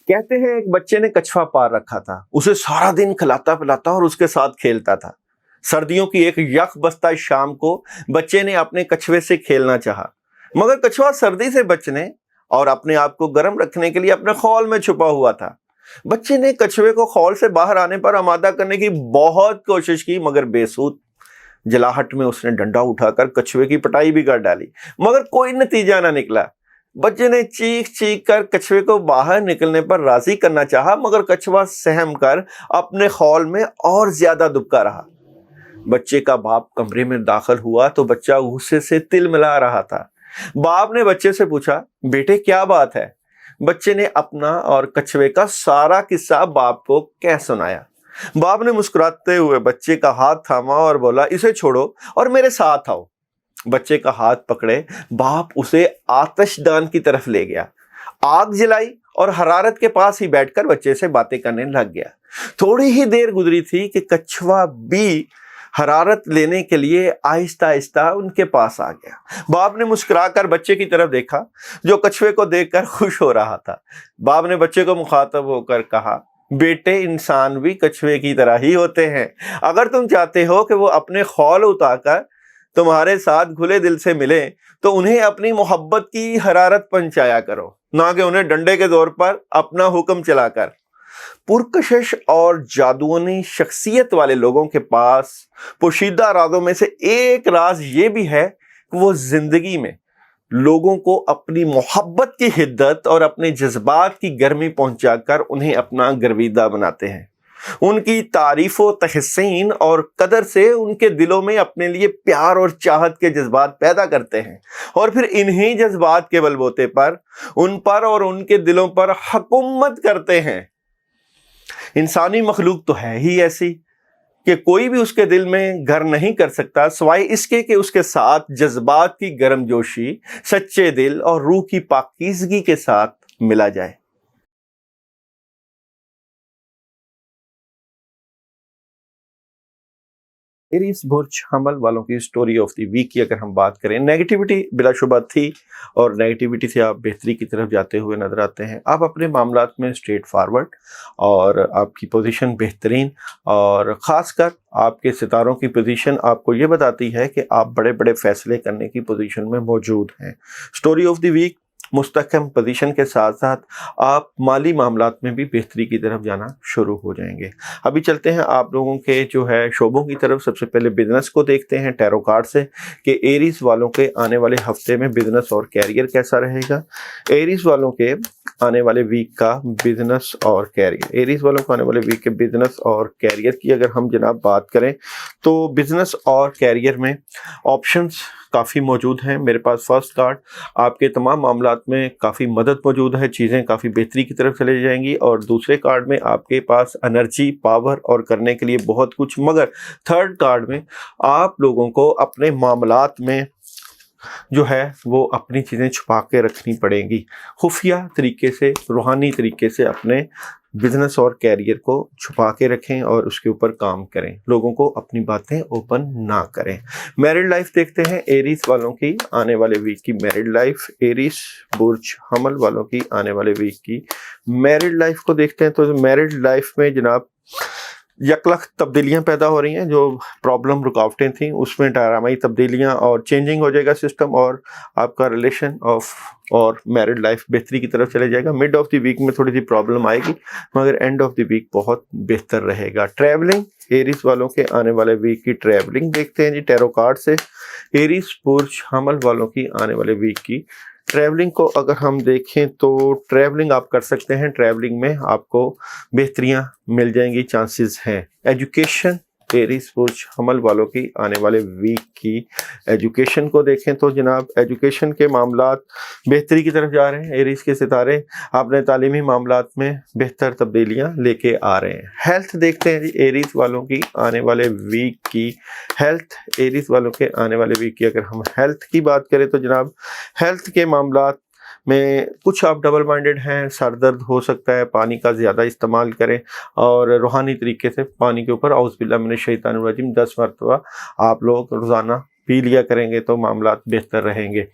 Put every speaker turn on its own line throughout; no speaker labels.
کہتے ہیں ایک بچے نے کچھوا پال رکھا تھا، اسے سارا دن کھلاتا پلاتا اور اس کے ساتھ کھیلتا تھا۔ سردیوں کی ایک یک بستہ شام کو بچے نے اپنے کچھوے سے کھیلنا چاہا، مگر کچھوا سردی سے بچنے اور اپنے آپ کو گرم رکھنے کے لیے اپنے خول میں چھپا ہوا تھا۔ بچے نے کچھوے کو خول سے باہر آنے پر آمادہ کرنے کی بہت کوشش کی، مگر بے سود۔ جلاہٹ میں اس نے ڈنڈا اٹھا کر کچھوے کی پٹائی بھی کر ڈالی، مگر کوئی نتیجہ نہ نکلا۔ بچے نے چیخ چیخ کر کچھوے کو باہر نکلنے پر راضی کرنا چاہا، مگر کچھوا سہم کر اپنے خول میں اور زیادہ دبکا رہا۔ بچے کا باپ کمرے میں داخل ہوا تو بچہ غصے سے تل ملا رہا تھا۔ باپ نے بچے سے پوچھا، بیٹے کیا بات ہے؟ بچے نے اپنا اور کچھوے کا سارا قصہ باپ کو کہہ سنایا۔ باپ نے مسکراتے ہوئے بچے کا ہاتھ تھاما اور بولا، اسے چھوڑو اور میرے ساتھ آؤ۔ بچے کا ہاتھ پکڑے باپ اسے آتش دان کی طرف لے گیا، آگ جلائی اور حرارت کے پاس ہی بیٹھ کر بچے سے باتیں کرنے لگ گیا۔ تھوڑی ہی دیر گزری تھی کہ کچھوا بھی حرارت لینے کے لیے آہستہ آہستہ ان کے پاس آ گیا۔ باپ نے مسکرا کر بچے کی طرف دیکھا جو کچھوے کو دیکھ کر خوش ہو رہا تھا۔ باپ نے بچے کو مخاطب ہو کر کہا، بیٹے انسان بھی کچھوے کی طرح ہی ہوتے ہیں۔ اگر تم چاہتے ہو کہ وہ اپنے خول اتار کر تمہارے ساتھ کھلے دل سے ملیں تو انہیں اپنی محبت کی حرارت پہنچایا کرو، نہ کہ انہیں ڈنڈے کے زور پر اپنا حکم چلا کر۔ پرکشش اور جادوانی شخصیت والے لوگوں کے پاس پوشیدہ رازوں میں سے ایک راز یہ بھی ہے کہ وہ زندگی میں لوگوں کو اپنی محبت کی حدت اور اپنے جذبات کی گرمی پہنچا کر انہیں اپنا گرویدہ بناتے ہیں۔ ان کی تعریف و تحسین اور قدر سے ان کے دلوں میں اپنے لیے پیار اور چاہت کے جذبات پیدا کرتے ہیں، اور پھر انہی جذبات کے بل بوتے پر ان پر اور ان کے دلوں پر حکومت کرتے ہیں۔ انسانی مخلوق تو ہے ہی ایسی کہ کوئی بھی اس کے دل میں گھر نہیں کر سکتا سوائے اس کے کہ اس کے ساتھ جذبات کی گرم جوشی، سچے دل اور روح کی پاکیزگی کے ساتھ ملا جائے۔ ایریس برج حمل والوں کی سٹوری آف دی ویک کی اگر ہم بات کریں، نیگیٹیوٹی بلا شبہ تھی اور نیگیٹیوٹی سے آپ بہتری کی طرف جاتے ہوئے نظر آتے ہیں۔ آپ اپنے معاملات میں اسٹریٹ فارورڈ اور آپ کی پوزیشن بہترین، اور خاص کر آپ کے ستاروں کی پوزیشن آپ کو یہ بتاتی ہے کہ آپ بڑے بڑے فیصلے کرنے کی پوزیشن میں موجود ہیں۔ سٹوری آف دی ویک، مستحکم پوزیشن کے ساتھ ساتھ آپ مالی معاملات میں بھی بہتری کی طرف جانا شروع ہو جائیں گے۔ ابھی چلتے ہیں آپ لوگوں کے جو ہے شعبوں کی طرف۔ سب سے پہلے بزنس کو دیکھتے ہیں ٹیرو کارڈ سے کہ ایریز والوں کے آنے والے ہفتے میں بزنس اور کیریئر کیسا رہے گا۔ ایریز والوں کے آنے والے ویک کا بزنس اور کیریئر، ایریز والوں کو آنے والے ویک کے بزنس اور کیریئر کی اگر ہم جناب بات کریں تو بزنس اور کیریئر میں آپشنز کافی موجود ہیں۔ میرے پاس فرسٹ کارڈ، آپ کے تمام معاملات میں کافی مدد موجود ہے، چیزیں کافی بہتری کی طرف چلے جائیں گی، اور دوسرے کارڈ میں آپ کے پاس انرجی، پاور اور کرنے کے لیے بہت کچھ، مگر تھرڈ کارڈ میں آپ لوگوں کو اپنے معاملات میں جو ہے وہ اپنی چیزیں چھپا کے رکھنی پڑیں گی۔ خفیہ طریقے سے، روحانی طریقے سے اپنے بزنس اور کیریئر کو چھپا کے رکھیں اور اس کے اوپر کام کریں، لوگوں کو اپنی باتیں اوپن نہ کریں۔ میرڈ لائف دیکھتے ہیں ایریز والوں کی آنے والے ویک کی میرڈ لائف، ایریز برج حمل والوں کی آنے والے ویک کی میرڈ لائف کو دیکھتے ہیں تو میرڈ لائف میں جناب یکلخ تبدیلیاں پیدا ہو رہی ہیں۔ جو پرابلم رکاوٹیں تھیں اس میں ڈرامائی تبدیلیاں اور چینجنگ ہو جائے گا سسٹم، اور آپ کا ریلیشن اور میرڈ لائف بہتری کی طرف چلے جائے گا۔ مڈ آف دی ویک میں تھوڑی سی پرابلم آئے گی، مگر اینڈ آف دی ویک بہت بہتر رہے گا۔ ٹریولنگ، ایریز والوں کے آنے والے ویک کی ٹریولنگ دیکھتے ہیں جی ٹیرو کارڈ سے۔ ایریز برج حمل والوں کی آنے والے ویک کی ٹریولنگ کو اگر ہم دیکھیں تو ٹریولنگ آپ کر سکتے ہیں، ٹریولنگ میں آپ کو بہتریاں مل جائیں گی، چانسز ہیں۔ ایجوکیشن، ایریز برج حمل والوں کی آنے والے ویک کی ایجوکیشن کو دیکھیں تو جناب ایجوکیشن کے معاملات بہتری کی طرف جا رہے ہیں۔ ایریز کے ستارے اپنے تعلیمی معاملات میں بہتر تبدیلیاں لے کے آ رہے ہیں۔ ہیلتھ دیکھتے ہیں جی ایریز والوں کی آنے والے ویک کی ہیلتھ، ایریز والوں کے آنے والے ویک کی اگر ہم ہیلتھ کی بات کریں تو جناب ہیلتھ کے معاملات میں کچھ آپ ڈبل مائنڈڈ ہیں، سر درد ہو سکتا ہے، پانی کا زیادہ استعمال کریں، اور روحانی طریقے سے پانی کے اوپر اعوذ باللہ من الشیطان الرجیم 10 مرتبہ آپ لوگ روزانہ पी लिया करेंगे तो मामलात बेहतर रहेंगे।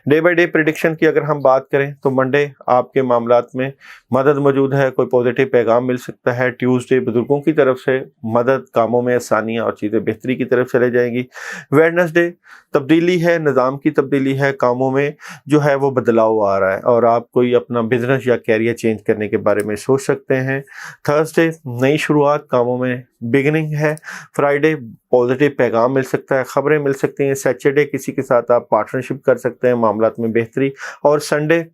डे बाय डे प्रिडिक्शन की अगर हम बात करें तो मंडे आपके मामलात में मदद मौजूद है, कोई पॉजिटिव पैगाम मिल सकता है। ट्यूसडे बुजुर्गों की तरफ से मदद, कामों में आसानियाँ और चीज़ें बेहतरी की तरफ चले जाएंगी। वेडनेसडे तब्दीली है, निज़ाम की तब्दीली है, कामों में जो है वो बदलाव आ रहा है और आप कोई अपना बिजनेस या कैरियर चेंज करने के बारे में सोच सकते हैं। थर्सडे नई शुरुआत, कामों में बिगिनिंग है। फ्राइडे पॉजिटिव पैगाम मिल सकता है, खबरें मिल सकती हैं। सैटरडे किसी के साथ आप पार्टनरशिप कर सकते हैं, मामलात में बेहतरी। और संडे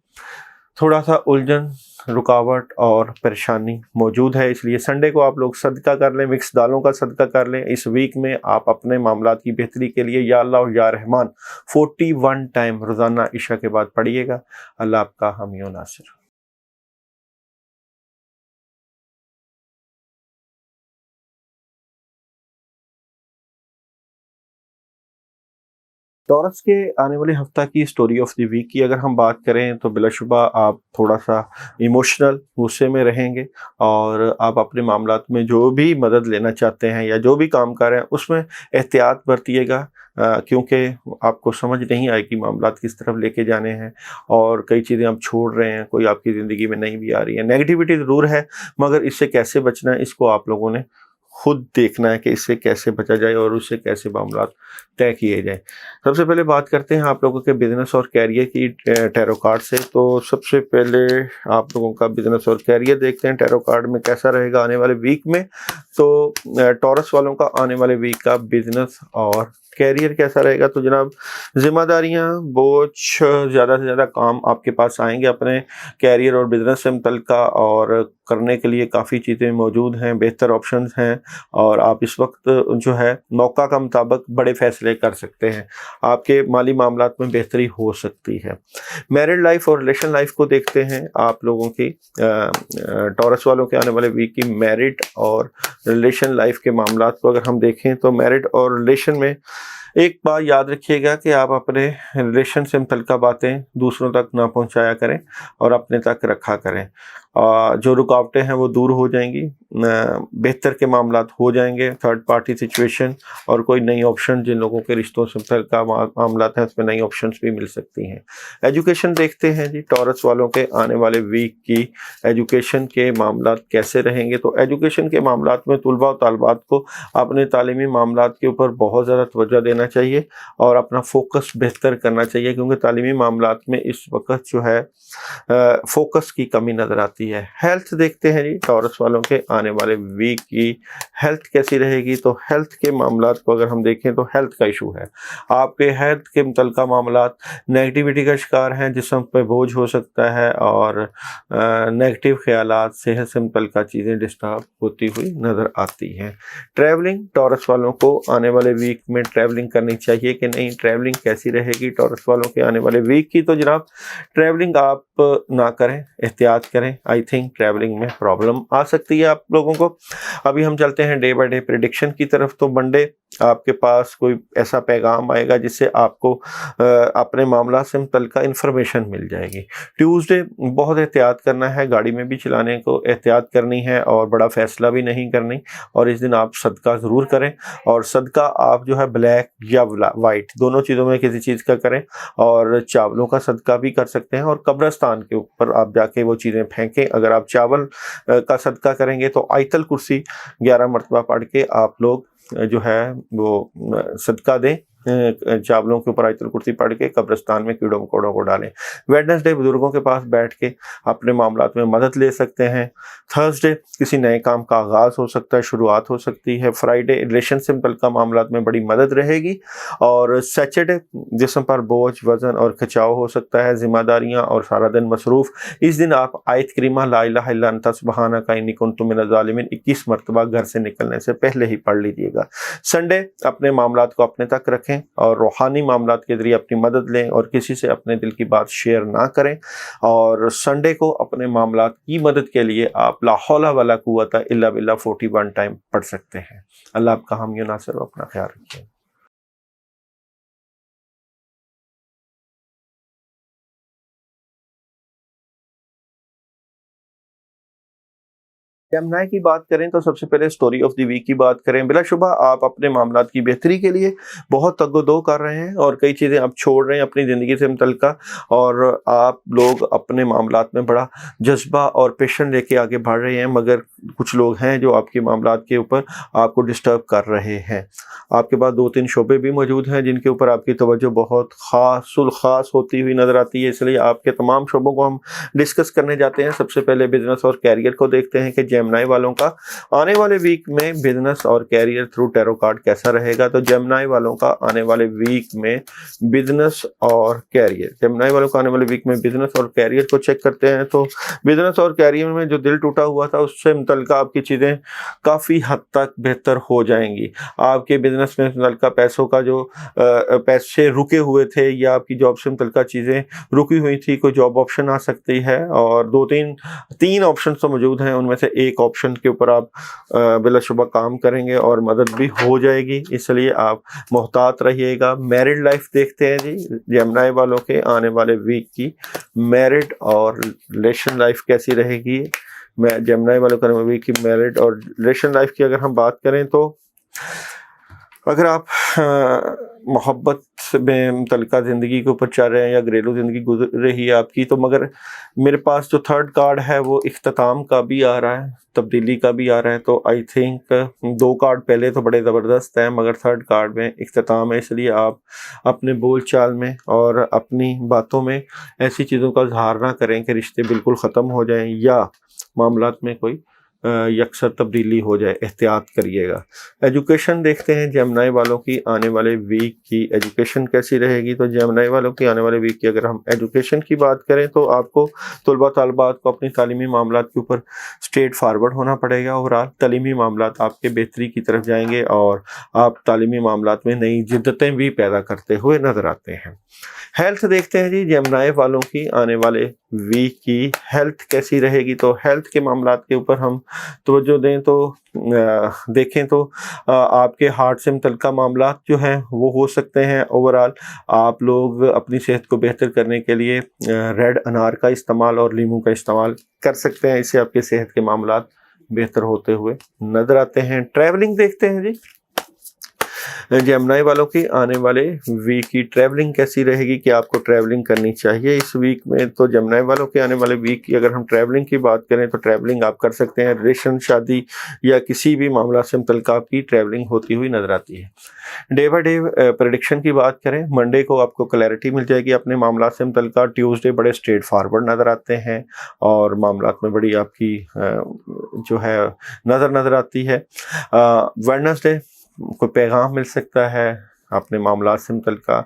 थोड़ा सा उलझन, रुकावट और परेशानी मौजूद है, इसलिए संडे को आप लोग सदका कर लें, मिक्स दालों का सदका कर लें। इस वीक में आप अपने मामलात की बेहतरी के लिए या अल्लाह या रहमान 41 टाइम रोज़ाना इशा के बाद पढ़िएगा। अल्लाह आपका हामी व नासिर। टॉरस के आने वाले हफ्ता की स्टोरी ऑफ द वीक की अगर हम बात करें तो बिलाशुबा आप थोड़ा सा इमोशनल गुस्से में रहेंगे और आप अपने मामलात में जो भी मदद लेना चाहते हैं या जो भी काम कर रहे हैं उसमें एहतियात बरतिएगा, क्योंकि आपको समझ नहीं आएगी मामलात किस तरफ लेके जाने हैं और कई चीज़ें आप छोड़ रहे हैं, कोई आपकी ज़िंदगी में नहीं भी आ रही है। नेगेटिविटी ज़रूर है मगर इससे कैसे बचना है इसको आप लोगों ने खुद देखना है कि इससे कैसे बचा जाए और उससे कैसे मामला तय किए जाए। सबसे पहले बात करते हैं आप लोगों के बिजनेस और कैरियर की टैरो कार्ड से। तो सबसे पहले आप लोगों का बिजनेस और कैरियर देखते हैं टैरो कार्ड में कैसा रहेगा आने वाले वीक में। तो टॉरस वालों का आने वाले वीक का बिजनेस और कैरियर कैसा रहेगा। तो जनाब जिम्मेदारियां, बोझ, ज़्यादा से ज़्यादा काम आपके पास आएंगे अपने कैरियर और बिजनेस से मुतल्लिका और करने के लिए काफ़ी चीज़ें मौजूद हैं, बेहतर ऑप्शंस हैं और आप इस वक्त जो है मौका का मुताबिक बड़े फैसले कर सकते हैं। आपके माली मामलात में बेहतरी हो सकती है। मैरिड लाइफ और रिलेशन लाइफ को देखते हैं आप लोगों की टॉरस वालों के आने वाले वीक की मैरिड और रिलेशन लाइफ के मामलात को अगर हम देखें तो मैरिड और रिलेशन में एक बात याद रखिएगा कि आप अपने रिलेशन से मुतल्लिका बातें दूसरों तक ना पहुंचाया करें और अपने तक रखा करें। जो रुकावटें हैं वो दूर हो जाएंगी, बेहतर के मामलात हो जाएंगे। थर्ड पार्टी सिचुएशन और कोई नई ऑप्शन, जिन लोगों के रिश्तों से मुतल्लिका मामलात हैं उसमें नई ऑप्शंस भी मिल सकती हैं। एजुकेशन देखते हैं जी, टॉरस वालों के आने वाले वीक की एजुकेशन के मामलात कैसे रहेंगे। तो एजुकेशन के मामलात में तुलबा और तालबात को अपने तालीमी मामलात के ऊपर बहुत ज़्यादा तवज्जो देना चाहिए और अपना फोकस बेहतर करना चाहिए, क्योंकि तालीमी मामलात में इस वक्त जो है फोकस की कमी नज़र आती है। हेल्थ देखते हैं जी, टॉरस वालों के आने वाले वीक की हेल्थ कैसी रहेगी। तो हेल्थ के मामलात को अगर हम देखें तो हेल्थ का इशू है, आपके हेल्थ के मुतल्लिका मामलात नेगेटिविटी का शिकार हैं, जिस्म पे बोझ हो सकता है और नेगेटिव ख्यालात, सेहत से मुतल्लिका चीज़ें डिस्टर्ब होती हुई नज़र आती हैं। ट्रैवलिंग, टॉरस वालों को आने वाले वीक में ट्रैवलिंग करनी चाहिए कि नहीं, ट्रैवलिंग कैसी रहेगी टॉरस वालों के आने वाले वीक की। तो जनाब ट्रैवलिंग आप ना करें, एहतियात करें। आई थिंक ट्रैवलिंग में प्रॉब्लम आ सकती है आप लोगों को। अभी हम चलते हैं डे बाय डे प्रिडिक्शन की तरफ। तो मंडे आपके पास कोई ऐसा पैगाम आएगा जिससे आपको अपने मामला से मुतल्लिका इन्फॉर्मेशन मिल जाएगी। ट्यूसडे बहुत एहतियात करना है, गाड़ी में भी चलाने को एहतियात करनी है और बड़ा फैसला भी नहीं करनी। और इस दिन आप सदका ज़रूर करें और सदका आप जो है ब्लैक या वाइट दोनों चीज़ों में किसी चीज़ का करें और चावलों का सदका भी कर सकते हैं और कब्रिस्तान के ऊपर आप जाके वो चीज़ें फेंकें। अगर आप चावल का सदका करेंगे तो आयतल कुर्सी 11 मरतबा पढ़ के आप लोग जो है वो सदका दें। चावलों के ऊपर आयतल कुर्सी पढ़ के कब्रिस्तान में कीड़ों मकोड़ों को डालें। वेडनेसडे बुजुर्गों के पास बैठ के अपने मामलात में मदद ले सकते हैं। थर्सडे किसी नए काम का आगाज़ हो सकता है, शुरुआत हो सकती है। फ्राइडे रिलेशन से मुतल्लिका मामलात में बड़ी मदद रहेगी और सैटरडे जिस्म पर बोझ, वज़न और खिंचाव हो सकता है, जिम्मेदारियाँ और सारा दिन मसरूफ़। इस दिन आप आयत करीमा ला इलाहा इल्ला अंता सुब्हानका इन्नी कुन्तु मिनज़ ज़ालिमीन 21 मरतबा घर से निकलने से पहले ही पढ़ लीजिएगा। संडे अपने मामलात को अपने तक रखें और रूहानी मामलात के ज़रिए अपनी मदद लें और किसी से अपने दिल की बात शेयर ना करें। और संडे को अपने मामलात की मदद के लिए आप ला हौला वला कुव्वता इल्ला बिल्लाह 41 टाइम पढ़ सकते हैं। अल्लाह आपका हामी नासिर, अपना ख्याल रखिए। जेमिनी की बात करें तो सबसे पहले स्टोरी ऑफ द वीक की बात करें। बिलाशुबा आप अपने मामलात की बेहतरी के लिए बहुत तगो-दो कर रहे हैं और कई चीज़ें आप छोड़ रहे हैं अपनी ज़िंदगी से मुतल्लिका, और आप लोग अपने मामलात में बड़ा जज्बा और पैशन लेके आगे बढ़ रहे हैं, मगर कुछ लोग हैं जो आपके मामलात के ऊपर आपको डिस्टर्ब कर रहे हैं। आपके पास 2-3 शोबे भी मौजूद हैं जिनके ऊपर आपकी तवज्जो बहुत ख़ास होती हुई नज़र आती है, इसलिए आपके तमाम शोबों को हम डिस्कस करने जाते हैं। सबसे पहले बिजनेस और कैरियर को देखते हैं कि जेमिनी वालों का आने वाले वीक में बिजनेस और कैरियर थ्रू टैरो कार्ड कैसा रहेगा। तो जेमिनी वालों का आने वाले वीक में बिजनेस और कैरियर, जेमिनी वालों का आने वाले वीक में बिजनेस और कैरियर को चेक करते हैं। तो बिजनेस और कैरियर में जो दिल टूटा हुआ था उससे मुतल्लिका आपकी चीज़ें काफ़ी हद तक बेहतर हो जाएंगी। आपके बिजनेस में मुतल्लिका पैसों का जो पैसे रुके हुए थे या आपकी जॉब से मुतल्लिका चीज़ें रुकी हुई थी, कोई जॉब ऑप्शन आ सकती है, और 2-3 ऑप्शन तो मौजूद हैं, उनमें से एक ऑप्शन के ऊपर आप बिलाशुबा काम करेंगे और मदद भी हो जाएगी, इसलिए आप मोहतात रहिएगा। मैरिड लाइफ देखते हैं जी, जेमिनी वालों के आने वाले वीक की मैरिड और रिलेशन लाइफ कैसी रहेगी। मैं जेमिनी वालों के आने वाले वीक की मैरिड और रिलेशन लाइफ की अगर हम बात करें तो अगर आप मोहब्बत में मुतल्लिका ज़िंदगी के ऊपर चल रहे हैं या घरेलू ज़िंदगी गुजर रही है आपकी, तो मगर मेरे पास जो थर्ड कार्ड है वो इख्तिताम का भी आ रहा है, तब्दीली का भी आ रहा है। तो आई थिंक 2 कार्ड पहले तो बड़े ज़बरदस्त हैं, मगर थर्ड कार्ड में इख्तिताम है, इसलिए आप अपने बोल चाल में और अपनी बातों में ऐसी चीज़ों का इज़हार ना करें कि रिश्ते बिल्कुल ख़त्म हो जाएँ या मामलात में कोई यकसर तब्दीली हो जाए, एहतियात करिएगा। एजुकेशन देखते हैं जेमिनी वालों की आने वाले वीक की एजुकेशन कैसी रहेगी। तो जेमिनी वालों की आने वाले वीक की अगर हम एजुकेशन की बात करें तो आपको तलबा तालिबात को अपनी तालीमी मामलात के ऊपर स्ट्रेट फारवर्ड होना पड़ेगा। ओवरऑल तालीमी मामलात आपके बेहतरी की तरफ जाएंगे और आप तालीमी मामलात में नई जिद्दतें भी पैदा करते हुए नज़र आते हैं। हेल्थ देखते हैं जी, जेमिनी वालों की आने वाले वीक की हेल्थ कैसी रहेगी। तो हेल्थ के मामलात के ऊपर हम तवज्जो दें तो देखें तो आपके हार्ट से मुतल्लिका मामलात जो हैं वो हो सकते हैं। ओवरऑल आप लोग अपनी सेहत को बेहतर करने के लिए रेड अनार का इस्तेमाल और लीमू का इस्तेमाल कर सकते हैं, इससे आपके सेहत के मामलात बेहतर होते हुए नज़र आते हैं। ट्रैवलिंग देखते हैं जी, जेमिनी वालों की आने वाले वीक की ट्रैवलिंग कैसी रहेगी कि आपको ट्रैवलिंग करनी चाहिए इस वीक में। तो जेमिनी वालों के आने वाले वीक की अगर हम ट्रैवलिंग की बात करें तो ट्रैवलिंग आप कर सकते हैं, रिलेशन, शादी या किसी भी मामला से मुतल्लिका आपकी ट्रैवलिंग होती हुई नज़र आती है। डे बाय डे प्रेडिक्शन की बात करें, मंडे को आपको क्लैरिटी मिल जाएगी अपने मामला से मुतल्लिका। ट्यूसडे बड़े स्ट्रेट फारवर्ड नज़र आते हैं और मामलात में बड़ी आपकी जो है नज़र आती है। वेडनेसडे कोई पैगाम मिल सकता है अपने मामलात से मुतल्लिका।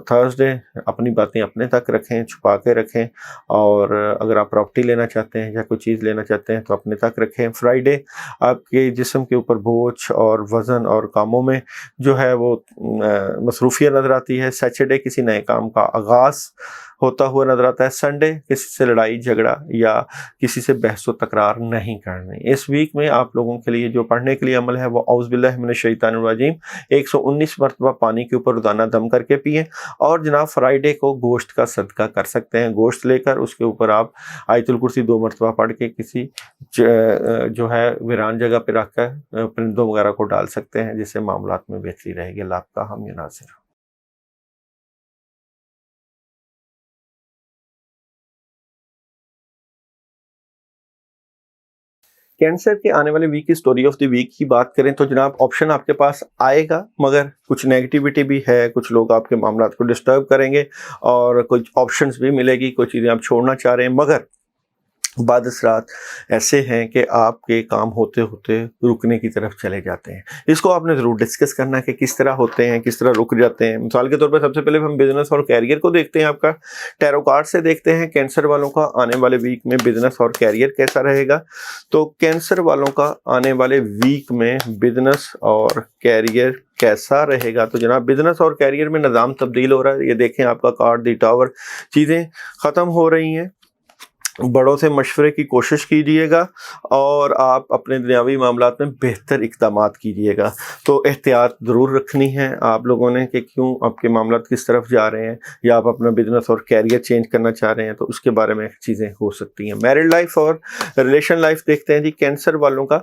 थर्सडे अपनी बातें अपने तक रखें, छुपा के रखें, और अगर आप प्रॉपर्टी लेना चाहते हैं या कोई चीज़ लेना चाहते हैं तो अपने तक रखें। फ्राइडे आपके जिस्म के ऊपर बोझ और वज़न और कामों में जो है वो मसरूफियत नज़र आती है। सैटरडे किसी नए काम का आगाज़ होता हुआ नज़र आता है। संडे किसी से लड़ाई झगड़ा या किसी से बहस व तकरार नहीं करनी। इस वीक में आप लोगों के लिए जो पढ़ने के लिए अमल है वो औज़ु बिल्लाहि मिनश शैतानिर रजीम 119 मरतबा पानी के ऊपर रोज़ाना दम करके पिएं, और जनाब फ्राइडे को गोश्त का सदका कर सकते हैं। गोश्त लेकर उसके ऊपर आप आयतुल कुर्सी 2 मरतबा पढ़ के किसी जो है वीरान जगह पर रख कर परिंदों वगैरह को डाल सकते हैं, जिससे मामलात में बेहतरी रहेगी। अल्लाह आपका हामी नासिर। कैंसर के आने वाले वीक की स्टोरी ऑफ द वीक की बात करें तो जनाब ऑप्शन आपके पास आएगा, मगर कुछ नेगेटिविटी भी है, कुछ लोग आपके मामलात को डिस्टर्ब करेंगे और कुछ ऑप्शंस भी मिलेगी, कुछ चीज़ें आप छोड़ना चाह रहे हैं, मगर बाद असरात ऐसे हैं कि आपके काम होते होते रुकने की तरफ चले जाते हैं। इसको आपने ज़रूर डिस्कस करना है कि किस तरह होते हैं, किस तरह रुक जाते हैं। मिसाल के तौर पर सबसे पहले हम बिज़नेस और कैरियर को देखते हैं। आपका टैरो कार्ड से देखते हैं कैंसर वालों का आने वाले वीक में बिज़नेस और कैरियर कैसा रहेगा। तो कैंसर वालों का आने वाले वीक में बिज़नेस और कैरियर कैसा रहेगा। तो जनाब बिज़नेस और कैरियर में निज़ाम तब्दील हो रहा है। ये देखें आपका कार्ड दी टावर, चीज़ें ख़त्म हो रही हैं बड़ों से मशवरे की कोशिश कीजिएगा और आप अपने दुनियावी मामलात में बेहतर इक़दामात कीजिएगा। तो एहतियात ज़रूर रखनी है आप लोगों ने कि क्यों आपके मामलात किस तरफ जा रहे हैं, या आप अपना बिज़नेस और कैरियर चेंज करना चाह रहे हैं तो उसके बारे में चीज़ें हो सकती हैं। मैरिड लाइफ और रिलेशन लाइफ देखते हैं जी। कैंसर वालों का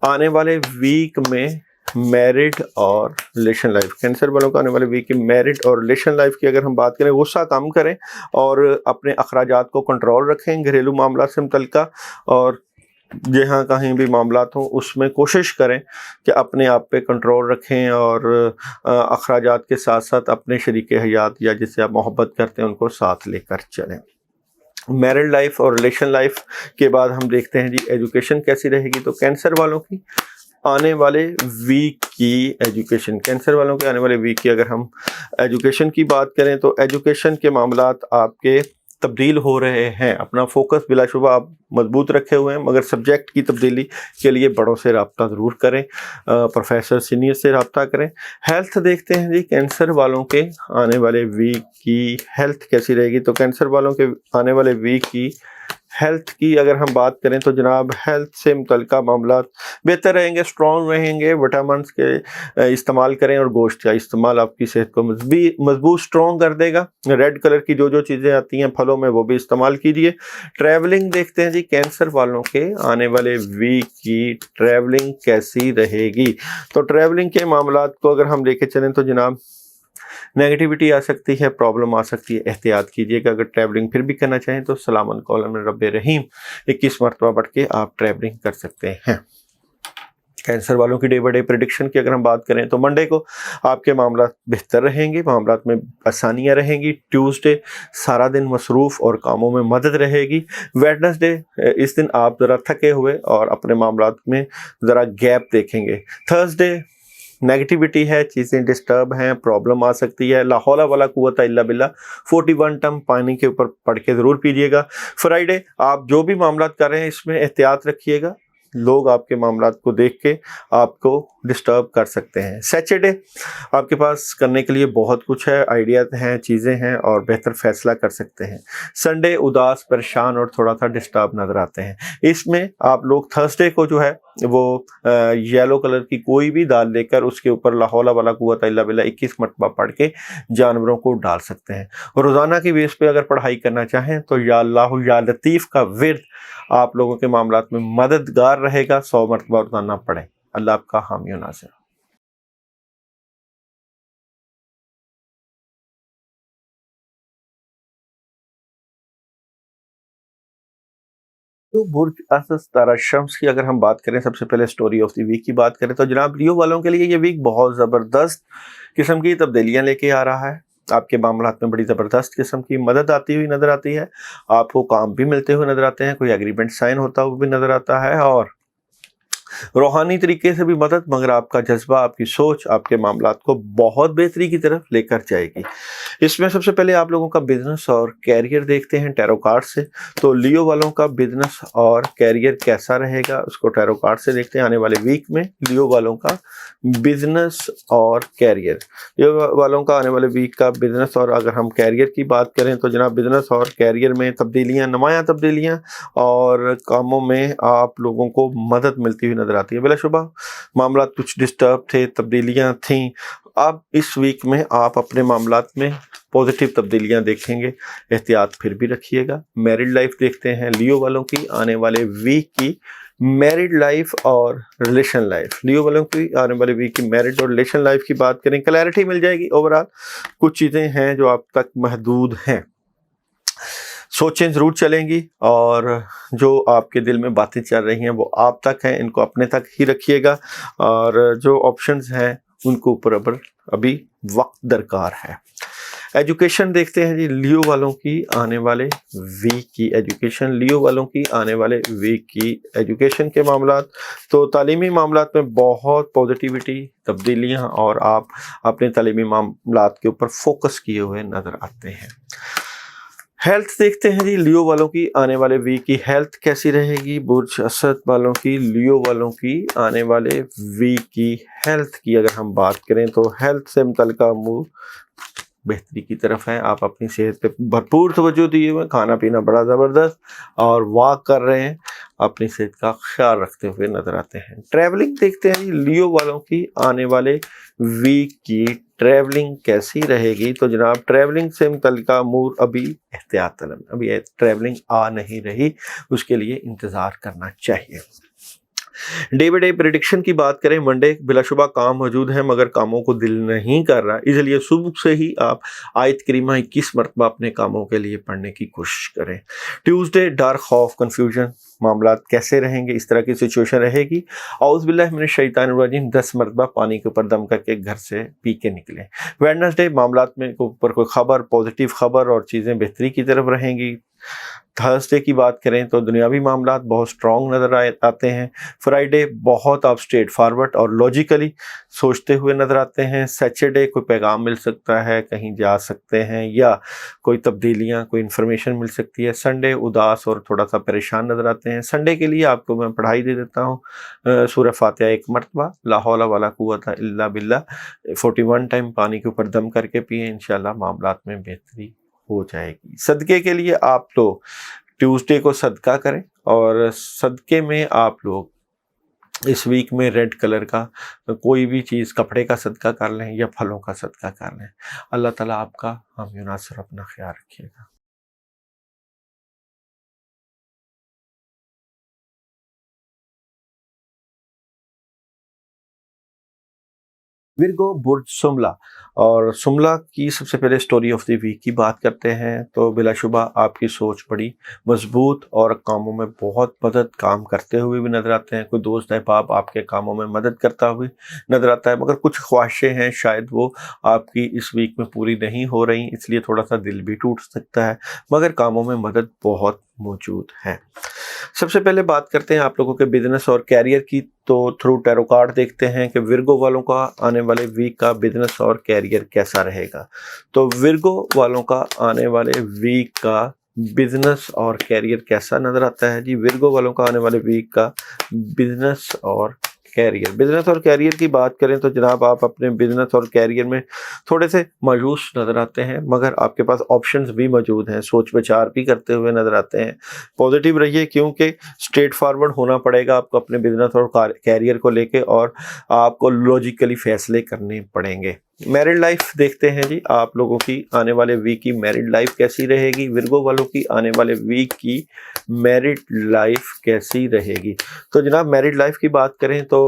आने वाले वीक में मैरिड और रिलेशन लाइफ, कैंसर वालों का आने वाले वीक की मैरिड और रिलेशन लाइफ की अगर हम बात करें, गुस्सा कम करें और अपने अखराजात को कंट्रोल रखें घरेलू मामला से मुतल्लिका, और जहाँ कहीं भी मामलात हों उसमें कोशिश करें कि अपने आप पे कंट्रोल रखें और अखराजात के साथ साथ अपने शरीके हयात या जिससे आप मोहब्बत करते हैं उनको साथ लेकर चलें। मैरिड लाइफ और रिलेशन लाइफ के बाद हम देखते हैं जी एजुकेशन कैसी रहेगी। तो कैंसर वालों की आने वाले वीक की एजुकेशन, कैंसर वालों के आने वाले वीक की अगर हम एजुकेशन की बात करें तो एजुकेशन के मामलात आपके तब्दील हो रहे हैं। अपना फोकस बिलाशुबा आप मजबूत रखे हुए हैं, मगर सब्जेक्ट की तब्दीली के लिए बड़ों से रब्ता ज़रूर करें, प्रोफेसर सीनियर से रब्ता करें। हेल्थ देखते हैं जी कैंसर वालों के आने वाले वीक की हेल्थ कैसी रहेगी। तो कैंसर वालों के आने वाले वीक की हेल्थ की अगर हम बात करें तो जनाब हेल्थ से मुतल्लिका मामलात बेहतर रहेंगे, स्ट्रॉन्ग रहेंगे। विटामिन्स के इस्तेमाल करें और गोश्त का इस्तेमाल आपकी सेहत को मजबूत स्ट्रॉन्ग कर देगा। रेड कलर की जो चीज़ें आती हैं फलों में वो भी इस्तेमाल कीजिए। ट्रैवलिंग देखते हैं जी कैंसर वालों के आने वाले वीक की ट्रैवलिंग कैसी रहेगी। तो ट्रैवलिंग के मामलात को अगर हम लेके चलें तो जनाब नेगेटिविटी आ सकती है, प्रॉब्लम आ सकती है। एहतियात कीजिएगा। अगर ट्रैवलिंग फिर भी करना चाहें तो सलामन कौलन रब्बे रहीम 21 मरतबा पढ़ के आप ट्रैवलिंग कर सकते हैं। कैंसर वालों की डे बाय डे प्रेडिक्शन की अगर हम बात करें तो मंडे को आपके मामला बेहतर रहेंगे, मामलात में आसानियां रहेंगी। ट्यूसडे सारा दिन मसरूफ़ और कामों में मदद रहेगी। वेडनेसडे इस दिन आप ज़रा थके हुए और अपने मामलात में ज़रा गैप देखेंगे। थर्सडे नेगेटिविटी है, चीज़ें डिस्टर्ब हैं, प्रॉब्लम आ सकती है। ला हौला वला कुव्वता इल्ला बिल्ला 41 टर्म पानी के ऊपर पढ़ के ज़रूर पीजिएगा। फ्राइडे आप जो भी मामलात कर रहे हैं इसमें एहतियात रखिएगा, लोग आपके मामलात को देख के आपको डिस्टर्ब कर सकते हैं। सैटरडे आपके पास करने के लिए बहुत कुछ है, आइडिया हैं, चीज़ें हैं और बेहतर फैसला कर सकते हैं। संडे उदास, परेशान और थोड़ा सा डिस्टर्ब नज़र आते हैं। इसमें आप लोग थर्सडे को जो है वो येलो कलर की कोई भी दाल लेकर उसके ऊपर ला हौला वला कुव्वता इल्ला बिल्ला 21 मरतबा पढ़ के जानवरों को डाल सकते हैं। रोज़ाना की बेस पे अगर पढ़ाई करना चाहें तो या अल्लाह या लतीफ़ का विर्द आप लोगों के मामलात में मददगार रहेगा। 100 मरतबा रोज़ाना पढ़ें। अल्लाह आपका हामी व नासिर। तो बुर्ज असस तारा शम्स की अगर हम बात करें, सबसे पहले स्टोरी ऑफ द वीक की बात करें तो जनाब लियो वालों के लिए ये वीक बहुत ज़बरदस्त किस्म की तब्दीलियां लेके आ रहा है। आपके मामलात में बड़ी ज़बरदस्त किस्म की मदद आती हुई नज़र आती है। आपको काम भी मिलते हुए नज़र आते हैं, कोई एग्रीमेंट साइन होता हुआ भी नज़र आता है और रूहानी तरीके से भी मदद, मगर आपका जज्बा, आपकी सोच आपके मामलात को बहुत बेहतरी की तरफ लेकर जाएगी। इसमें सबसे पहले आप लोगों का बिजनेस और कैरियर देखते हैं टैरो कार्ड से। तो लियो वालों का बिजनेस और कैरियर कैसा रहेगा उसको टैरो कार्ड से देखते हैं। आने वाले वीक में लियो वालों का बिजनेस और कैरियर, लियो वालों का आने वाले वीक का बिजनेस और अगर हम कैरियर की बात करें तो जनाब बिजनेस और कैरियर में तब्दीलियाँ, नुमायाँ तब्दीलियाँ और कामों में आप लोगों को मदद मिलती हुई नज़र आती है। बिलाशुबा मामला कुछ डिस्टर्ब थे, तब्दीलियाँ थीं। अब इस वीक में आप अपने मामलात में पॉजिटिव तब्दीलियाँ देखेंगे। एहतियात फिर भी रखिएगा। मैरिड लाइफ देखते हैं लियो वालों की आने वाले वीक की मैरिड लाइफ और रिलेशन लाइफ। लियो वालों की आने वाले वीक की मैरिड और रिलेशन लाइफ की बात करें, क्लैरिटी मिल जाएगी। ओवरऑल कुछ चीज़ें हैं जो आप तक महदूद हैं, सोचें ज़रूर चलेंगी और जो आपके दिल में बातें चल रही हैं वो आप तक हैं, इनको अपने तक ही रखिएगा और जो ऑप्शंस हैं उनको ऊपर अभी वक्त दरकार है। एजुकेशन देखते हैं जी लियो वालों की आने वाले वीक की एजुकेशन, लियो वालों की आने वाले वीक की एजुकेशन के मामलात। तो तालीमी मामलात में बहुत पॉजिटिविटी, तब्दीलियाँ और आप अपने तालीमी मामलात के ऊपर फोकस किए हुए नज़र आते हैं। हेल्थ देखते हैं जी लियो वालों की आने वाले वीक की हेल्थ कैसी रहेगी। बुर्ज असद वालों की, लियो वालों की आने वाले वीक की हेल्थ की अगर हम बात करें तो हेल्थ से मुतल्लिका बेहतरी की तरफ है। आप अपनी सेहत पे भरपूर तवज्जो दिए हुए, खाना पीना बड़ा ज़बरदस्त और वॉक कर रहे हैं, अपनी सेहत का ख्याल रखते हुए नजर आते हैं। ट्रैवलिंग देखते हैं लियो वालों की आने वाले वीक की ट्रैवलिंग कैसी रहेगी। तो जनाब ट्रैवलिंग से मुतल्लिका अमूर अभी एहतियात तलब, अभी ट्रैवलिंग आ नहीं रही, उसके लिए इंतज़ार करना चाहिए। डे बाई डे प्रिडिक्शन की बात करें, मंडे बिलाशुबा काम मौजूद है मगर कामों को दिल नहीं कर रहा, इसलिए सुबह से ही आप आयत करीमा 21 मरतबा अपने कामों के लिए पढ़ने की कोशिश करें। ट्यूसडे डर, खौफ, कन्फ्यूजन, मामलात कैसे रहेंगे, इस तरह की सिचुएशन रहेगी। औज़ बिल्लाहि मिनश शैतानिर रजीम 10 मरतबा पानी के ऊपर दम करके घर से पी के निकलें। वेडनेसडे मामलात में ऊपर कोई खबर, पॉजिटिव खबर और चीज़ें बेहतरी की तरफ रहेंगी। थर्सडे की बात करें तो दुनियावी मामलात बहुत स्ट्रॉन्ग नज़र आते हैं। फ्राइडे बहुत आप स्ट्रेट फॉरवर्ड और लॉजिकली सोचते हुए नज़र आते हैं। सैटरडे कोई पैगाम मिल सकता है, कहीं जा सकते हैं या कोई तब्दीलियां, कोई इन्फॉर्मेशन मिल सकती है। संडे उदास और थोड़ा सा परेशान नज़र आते हैं। संडे के लिए आपको मैं पढ़ाई दे देता हूँ, सूरह फातिहा 1 मरतबा, ला हौला वला कुव्वता इल्ला बिल्लाह 41 टाइम पानी के ऊपर दम करके पिए, इंशाल्लाह मामलात में बेहतरी हो जाएगी। सदक़े के लिए आप लोग ट्यूसडे को सदका करें और सदक़े में आप लोग इस वीक में रेड कलर का कोई भी चीज़, कपड़े का सदका कर लें या फलों का सदका कर लें। अल्लाह ताला आपका हम युनासर अपना ख्याल रखिएगा। विर्गो बुर्ज सुमला, और सुमला की सबसे पहले स्टोरी ऑफ द वीक की बात करते हैं तो बिलाशुबा आपकी सोच बड़ी मजबूत और कामों में बहुत मदद काम करते हुए भी नजर आते हैं। कोई दोस्त अहबाब आपके कामों में मदद करता हुए नजर आता है, मगर कुछ ख्वाहिशें हैं शायद वो आपकी इस वीक में पूरी नहीं हो रही, इसलिए थोड़ा सा दिल भी टूट सकता है, मगर कामों में मदद बहुत मौजूद है। सबसे पहले बात करते हैं आप लोगों के बिजनेस और कैरियर की। तो थ्रू टैरो कार्ड देखते हैं कि विर्गो वालों का आने वाले वीक का बिजनेस और कैरियर कैसा रहेगा। तो विर्गो वालों का आने वाले वीक का बिजनेस और कैरियर कैसा नजर आता है जी। विर्गो वालों का आने वाले वीक का बिजनेस और कैरियर की बात करें तो जनाब आप अपने बिजनेस और कैरियर में थोड़े से मायूस नज़र आते हैं, मगर आपके पास ऑप्शंस भी मौजूद हैं, सोच विचार भी करते हुए नज़र आते हैं। पॉजिटिव रहिए क्योंकि स्ट्रेट फॉरवर्ड होना पड़ेगा आपको अपने बिजनेस और कैरियर को लेके, और आपको लॉजिकली फैसले करने पड़ेंगे। मैरिड लाइफ देखते हैं जी, आप लोगों की आने वाले वीक की मैरिड लाइफ कैसी रहेगी। विर्गो वालों की आने वाले वीक की मैरिड लाइफ कैसी रहेगी। तो जनाब मैरिड लाइफ की बात करें तो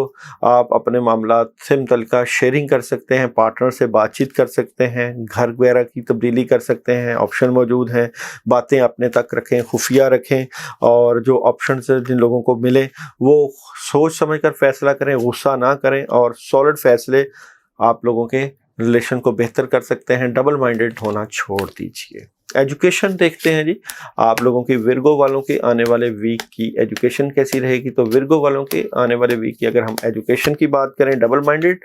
आप अपने मामलात से मुतल्लिका शेयरिंग कर सकते हैं, पार्टनर से बातचीत कर सकते हैं, घर वगैरह की तब्दीली कर सकते हैं, ऑप्शन मौजूद हैं। बातें अपने तक रखें, खुफिया रखें, और जो ऑप्शन जिन लोगों को मिले वो सोच समझ कर फैसला करें, गुस्सा ना करें, और सॉलिड फैसले आप लोगों के रिलेशन को बेहतर कर सकते हैं। डबल माइंडेड होना छोड़ दीजिए। एजुकेशन देखते हैं जी, आप लोगों की विर्गो वालों के आने वाले वीक की एजुकेशन कैसी रहेगी। तो विर्गो वालों के आने वाले वीक की अगर हम एजुकेशन की बात करें, डबल माइंडेड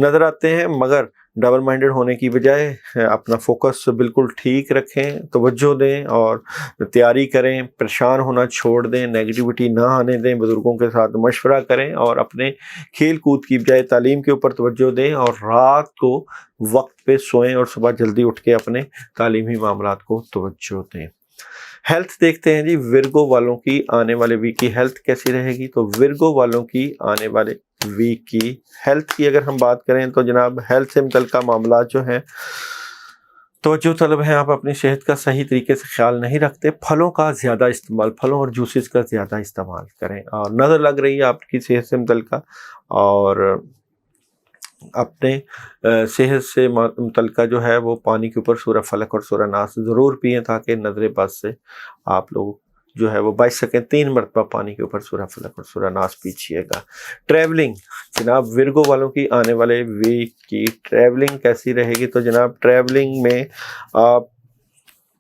नज़र आते हैं, मगर डबल माइंडेड होने की बजाय अपना फोकस बिल्कुल ठीक रखें, तवज्जो दें और तैयारी करें, परेशान होना छोड़ दें, नेगेटिविटी ना आने दें, बुज़ुर्गों के साथ मशवरा करें और अपने खेल कूद की बजाय तालीम के ऊपर तवज्जो दें, और रात को वक्त पे सोएं और सुबह जल्दी उठ के अपने तालीमी मामलात को तवज्जो दें। हेल्थ देखते हैं जी, विर्गो वालों की आने वाले वीक की हेल्थ कैसी रहेगी। तो विर्गो वालों की आने वाले वीक की हेल्थ की अगर हम बात करें तो जनाब हेल्थ से मुतल्लिका मामला जो हैं तो जो तलब है, आप अपनी सेहत का सही तरीके से ख्याल नहीं रखते, फलों का ज़्यादा इस्तेमाल, फलों और जूसेस का ज़्यादा इस्तेमाल करें। और नज़र लग रही है आपकी सेहत से मुतल्लिका, और अपने सेहत से मुतल्लिका जो है वो पानी के ऊपर सूरह फलक और सूरह नास ज़रूर पिएँ, ताकि नज़र बद से आप लोग जो है वो बच सकें। 3 मरतबा पानी के ऊपर सूरह फलक और सूरह नास पीछिएगा। ट्रैवलिंग जनाब विर्गो वालों की आने वाले वीक की ट्रैवलिंग कैसी रहेगी। तो जनाब ट्रैवलिंग में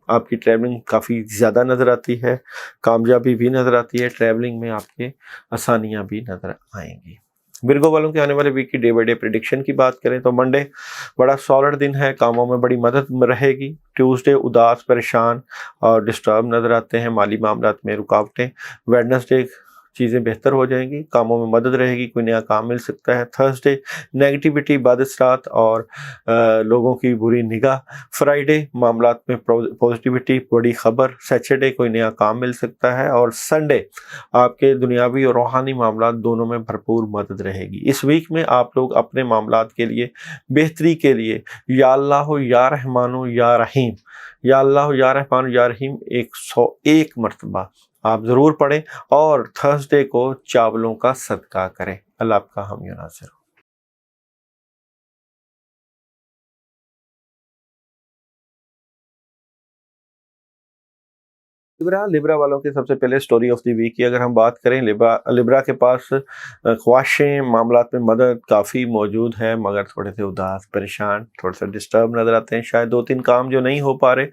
आपकी ट्रैवलिंग काफ़ी ज़्यादा नज़र आती है, कामयाबी भी नज़र आती है, ट्रैवलिंग में आपके आसानियाँ भी नज़र आएंगी। विर्गो वालों के आने वाले वीक की डे बाई डे प्रेडिक्शन की बात करें तो मंडे बड़ा सॉलिड दिन है, कामों में बड़ी मदद रहेगी। ट्यूसडे उदास, परेशान और डिस्टर्ब नज़र आते हैं, माली मामलात में रुकावटें। वेडनेसडे چیزیں بہتر ہو جائیں گی، کاموں میں مدد رہے گی، کوئی نیا کام مل سکتا ہے۔ تھرسڈے نیگیٹیوٹی، بد اثرات اور لوگوں کی بری نگاہ۔ فرائیڈے معاملات میں پازیٹیوٹی، بڑی خبر۔ سیچرڈے کوئی نیا کام مل سکتا ہے، اور سنڈے آپ کے دنیاوی اور روحانی معاملات دونوں میں بھرپور مدد رہے گی۔ اس ویک میں آپ لوگ اپنے معاملات کے لیے، بہتری کے لیے یا اللہ یا رحمان یا رحیم، یا اللہ یا رحمان یا رحیم 101 مرتبہ آپ ضرور پڑھیں، اور تھرسڈے کو چاولوں کا صدقہ کریں۔ اللہ آپ کا حامی و ناصر ہو۔ لبرا والوں کے سب سے پہلے سٹوری آف دی ویک کی اگر ہم بات کریں، لبرا کے پاس خواہشیں، معاملات میں مدد کافی موجود ہے، مگر تھوڑے سے اداس، پریشان، تھوڑا سا ڈسٹرب نظر آتے ہیں۔ شاید 2-3 کام جو نہیں ہو پا رہے،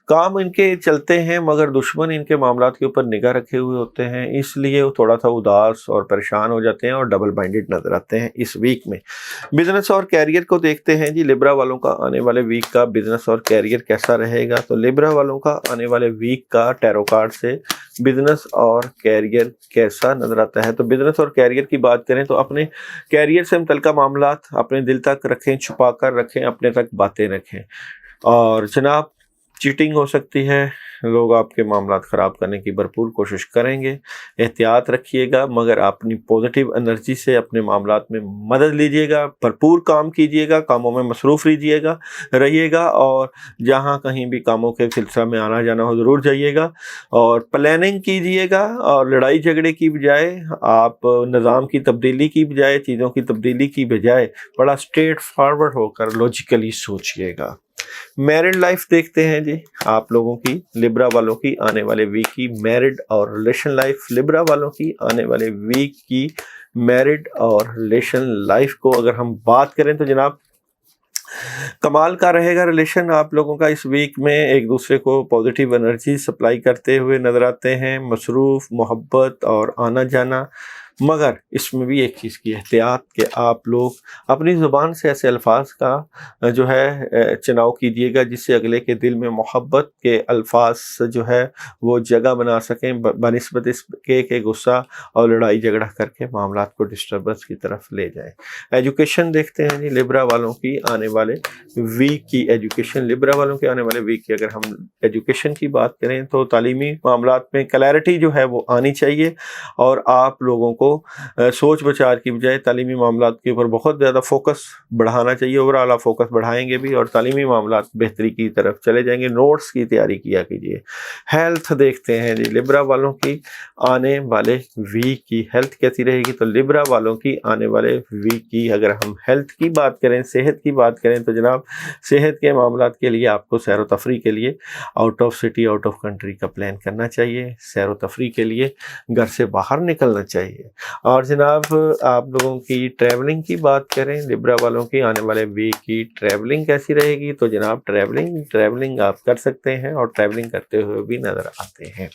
کام ان کے چلتے ہیں مگر دشمن ان کے معاملات کے اوپر نگاہ رکھے ہوئے ہوتے ہیں، اس لیے وہ تھوڑا سا اداس اور پریشان ہو جاتے ہیں اور ڈبل مائنڈڈ نظر آتے ہیں اس ویک میں۔ بزنس اور کیریئر کو دیکھتے ہیں جی، لبرا والوں کا آنے والے ویک کا بزنس اور کیریئر کیسا رہے گا؟ تو لبرا والوں کا آنے والے ویک کا ٹیرو کارڈ سے بزنس اور کیریئر کیسا نظر آتا ہے۔ تو بزنس اور کیریئر کی بات کریں تو اپنے کیریئر سے متعلقہ معاملات اپنے دل تک رکھیں، چھپا کر رکھیں، اپنے تک باتیں رکھیں، اور جناب چیٹنگ ہو سکتی ہے، لوگ آپ کے معاملات خراب کرنے کی بھرپور کوشش کریں گے، احتیاط رکھیے گا، مگر اپنی پازیٹیو انرجی سے اپنے معاملات میں مدد لیجیے گا، بھرپور کام کیجیے گا، کاموں میں مصروف رہیے گا، اور جہاں کہیں بھی کاموں کے سلسلہ میں آنا جانا ہو ضرور جائیے گا، اور پلاننگ کیجیے گا، اور لڑائی جھگڑے کی بجائے آپ نظام کی تبدیلی کی بجائے، چیزوں کی تبدیلی کی بجائے بڑا اسٹریٹ فارورڈ ہو کر لاجیکلی سوچیے گا۔ میرڈ لائف دیکھتے ہیں جی، آپ لوگوں کی، لبرا والوں کی آنے والے ویک کی میرڈ اور ریلیشن لائف۔ لبرا والوں کی آنے والے ویک کی میرڈ اور ریلیشن لائف کو اگر ہم بات کریں تو جناب کمال کا رہے گا ریلیشن آپ لوگوں کا اس ویک میں، ایک دوسرے کو پازیٹیو انرجی سپلائی کرتے ہوئے نظر آتے ہیں، مصروف، محبت اور آنا جانا، مگر اس میں بھی ایک چیز کی احتیاط کہ آپ لوگ اپنی زبان سے ایسے الفاظ کا جو ہے چناؤ کیجیے گا جس سے اگلے کے دل میں محبت کے الفاظ جو ہے وہ جگہ بنا سکیں، بنسبت اس کے کہ غصہ اور لڑائی جھگڑا کر کے معاملات کو ڈسٹربنس کی طرف لے جائیں۔ ایجوکیشن دیکھتے ہیں جی، لبرا والوں کی آنے والے ویک کی ایجوکیشن۔ لبرا والوں کے آنے والے ویک کی اگر ہم ایجوکیشن کی بات کریں تو تعلیمی معاملات میں کلیئرٹی جو ہے وہ آنی چاہیے، اور آپ لوگوں کو سوچ بچار کی بجائے تعلیمی معاملات کے اوپر بہت زیادہ فوکس بڑھانا چاہیے۔ اوور آپ فوکس بڑھائیں گے بھی اور تعلیمی معاملات بہتری کی طرف چلے جائیں گے۔ نوٹس کی تیاری کیا کیجیے۔ ہیلتھ دیکھتے ہیں جی، لبرا والوں کی آنے والے ویک کی ہیلتھ کیسی رہے گی؟ تو لبرا والوں کی آنے والے ویک کی اگر ہم ہیلتھ کی بات کریں، صحت کی بات کریں تو جناب صحت کے معاملات کے لیے آپ کو سیر و تفریح کے لیے out of city, out of country کا پلان کرنا چاہیے۔ سیر و تفریح کے لیے گھر سے باہر نکلنا چاہیے۔ اور جناب آپ لوگوں کی ٹریولنگ کی بات کریں، لبرا والوں کی آنے والے ویک کی ٹریولنگ کیسی رہے گی؟ تو جناب ٹریولنگ آپ کر سکتے ہیں اور ٹریولنگ کرتے ہوئے بھی نظر آتے ہیں۔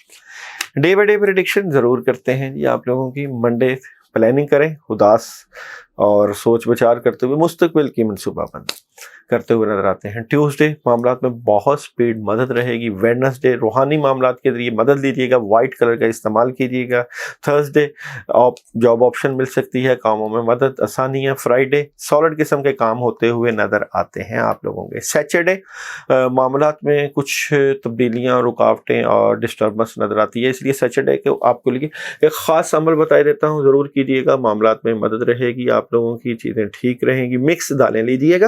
ڈے بائی ڈے پریڈکشن ضرور کرتے ہیں جی آپ لوگوں کی۔ منڈے پلاننگ کریں، اداس اور سوچ بچار کرتے ہوئے مستقبل کی منصوبہ بندی کرتے ہوئے نظر آتے ہیں۔ ٹیوزڈے معاملات میں بہت سپیڈ مدد رہے گی۔ ویڈنسڈے روحانی معاملات کے ذریعے مدد لیجیے گا، وائٹ کلر کا استعمال کیجیے گا۔ تھرسڈے جاب آپشن مل سکتی ہے، کاموں میں مدد، آسانی ہے۔ فرائیڈے سالڈ قسم کے کام ہوتے ہوئے نظر آتے ہیں آپ لوگوں کے۔ سیچرڈے معاملات میں کچھ تبدیلیاں، رکاوٹیں اور ڈسٹربنس نظر آتی ہے، اس لیے سیچرڈے کے آپ کو لیے ایک خاص عمل بتا دیتا ہوں، ضرور کیجیے گا، معاملات میں مدد رہے گی، آپ لوگوں کی چیزیں ٹھیک رہیں گی۔ مکس دالیں لیجیے گا،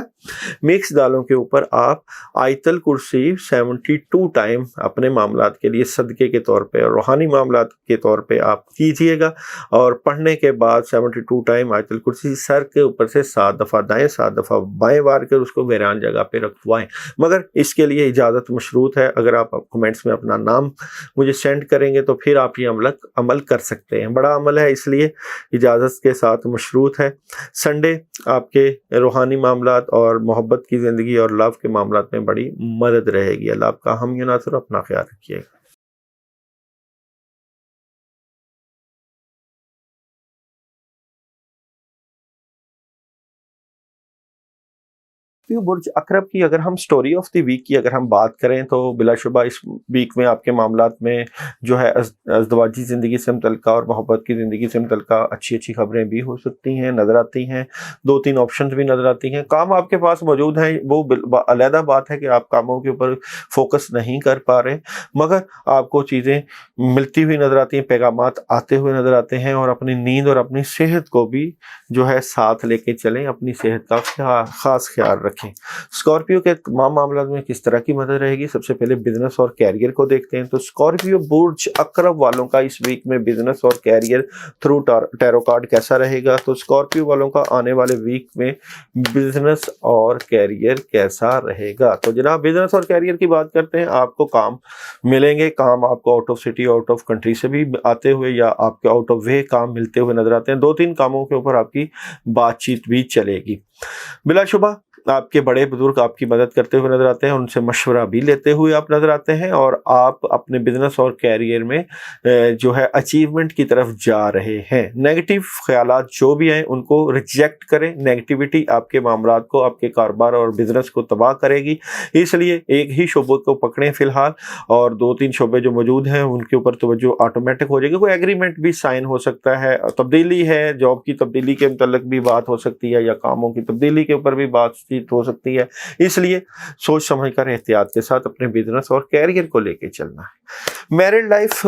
مکس دالوں کے اوپر آپ آیت الکرسی 72 ٹائم اپنے معاملات کے لیے صدقے کے طور پہ اور روحانی معاملات کے طور پہ آپ کیجیے گا، اور پڑھنے کے بعد 72 ٹائم آیت الکرسی سر کے اوپر سے 7 دفعہ دائیں 7 دفعہ بائیں وار کر اس کو ویران جگہ پہ رکھوائیں، مگر اس کے لیے اجازت مشروط ہے۔ اگر آپ کمنٹس میں اپنا نام مجھے سینڈ کریں گے تو پھر آپ یہ عمل کر سکتے ہیں، بڑا عمل ہے اس لیے اجازت کے ساتھ مشروط ہے۔ سنڈے آپ کے روحانی معاملات اور محبت کی زندگی اور لو کے معاملات میں بڑی مدد رہے گی۔ اللہ آپ کا حامی و ناصر، اپنا خیال رکھیے گا۔ स्कॉर्पियो बुर्ज अकरब की अगर हम स्टोरी ऑफ द वीक की अगर हम बात करें तो बिलाशुबा इस वीक में आपके मामलात में जो है अज़दवाजी ज़िंदगी से मुतल्लिक़ और मोहब्बत की ज़िंदगी से मुतल्लिक़ अच्छी अच्छी खबरें भी हो सकती हैं, नज़र आती हैं। 2-3 ऑप्शंस भी नज़र आती हैं। काम आपके पास मौजूद हैं, वो अलहदा बात है कि आप कामों के ऊपर फोकस नहीं कर पा रहे, मगर आपको चीज़ें मिलती हुई नज़र आती हैं, पैगामात आते हुए नज़र आते हैं। और अपनी नींद और अपनी सेहत को भी जो है साथ लेके चलें, अपनी सेहत का ख़ास ख्याल रखें। स्कॉर्पियो के तमाम मामलों में किस तरह की मदद रहेगी, सबसे पहले बिजनेस और कैरियर को देखते हैं। तो स्कॉर्पियो बुर्ज अकरब वालों का इस वीक में बिजनेस और कैरियर थ्रू टैरो कार्ड कैसा रहेगा। तो स्कॉर्पियो वालों का आने वाले वीक में बिजनेस और कैरियर कैसा रहेगा। तो जनाब बिजनेस और कैरियर की बात करते हैं। आपको काम मिलेंगे, काम आपको out of city out of country से भी आते हुए या आपके आउट ऑफ वे काम मिलते हुए नजर आते हैं। 2-3 कामों के ऊपर आपकी बातचीत भी चलेगी। बिलाशुबा आपके बड़े बुजुर्ग आपकी मदद करते हुए नजर आते हैं, उनसे मशवरा भी लेते हुए आप नजर आते हैं और आप अपने बिजनेस और कैरियर में जो है अचीवमेंट की तरफ जा रहे हैं। नेगेटिव ख्यालात जो भी हैं उनको रिजेक्ट करें। नेगेटिविटी आपके मामलात को, आपके कारोबार और बिजनेस को तबाह करेगी, इसलिए एक ही शोबे को पकड़ें फिलहाल और 2-3 शोबे जो मौजूद हैं उनके ऊपर तवज्जो ऑटोमेटिक हो जाएगी। कोई एग्रीमेंट भी साइन हो सकता है, तब्दीली है, जॉब की तब्दीली के मुतल्लिक भी बात हो सकती है या कामों की तब्दीली के ऊपर भी बात हो सकती है। इसलिए सोच समझ कर एहतियात के साथ अपने बिजनेस और कैरियर को लेके चलना है। मैरिड लाइफ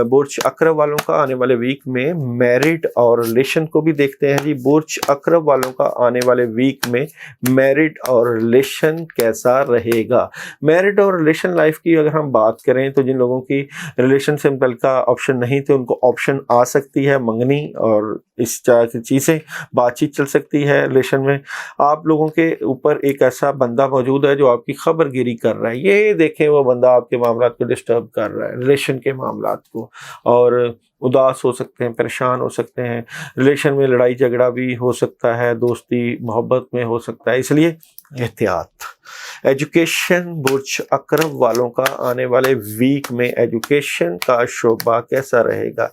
बुर्ज अकरब वालों का आने वाले वीक में मैरिड और रिलेशन को भी देखते हैं जी। बुर्ज अकरब वालों का आने वाले वीक में मैरिड और रिलेशन कैसा रहेगा। मैरिड और रिलेशन लाइफ की अगर हम बात करें तो जिन लोगों की रिलेशन से मुतल्लिक़ ऑप्शन नहीं थे उनको ऑप्शन आ सकती है, मंगनी और इस तरह की चीज़ें बातचीत चल सकती है। रिलेशन में आप लोगों के ऊपर एक ऐसा बंदा मौजूद है जो आपकी खबरगिरी कर रहा है, ये देखें वो बंदा आपके मामलात को डिस्टर्ब कर रहा है, रिलेशन के मामलात को, और उदास हो सकते हैं, परेशान हो सकते हैं। रिलेशन में लड़ाई झगड़ा भी हो सकता है, दोस्ती मोहब्बत में हो सकता है, इसलिए एहतियात। एजुकेशन बुर्ज अकरब वालों का आने वाले वीक में एजुकेशन का शोबा कैसा रहेगा।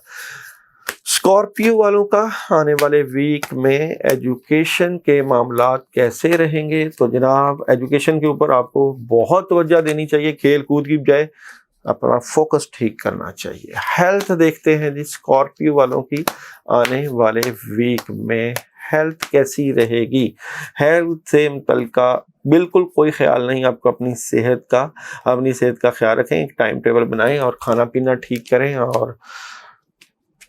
स्कॉर्पियो वालों का आने वाले वीक में एजुकेशन के मामलात कैसे रहेंगे। तो जनाब एजुकेशन के ऊपर आपको बहुत तवज्जो देनी चाहिए, खेल कूद की बजाय अपना फोकस ठीक करना चाहिए। हेल्थ देखते हैं जी, स्कॉर्पियो वालों की आने वाले वीक में हेल्थ कैसी रहेगी। हेल्थ से मुतल्लिक़ बिल्कुल कोई ख्याल नहीं आपको अपनी सेहत का ख्याल रखें, एक टाइम टेबल बनाएं और खाना पीना ठीक करें और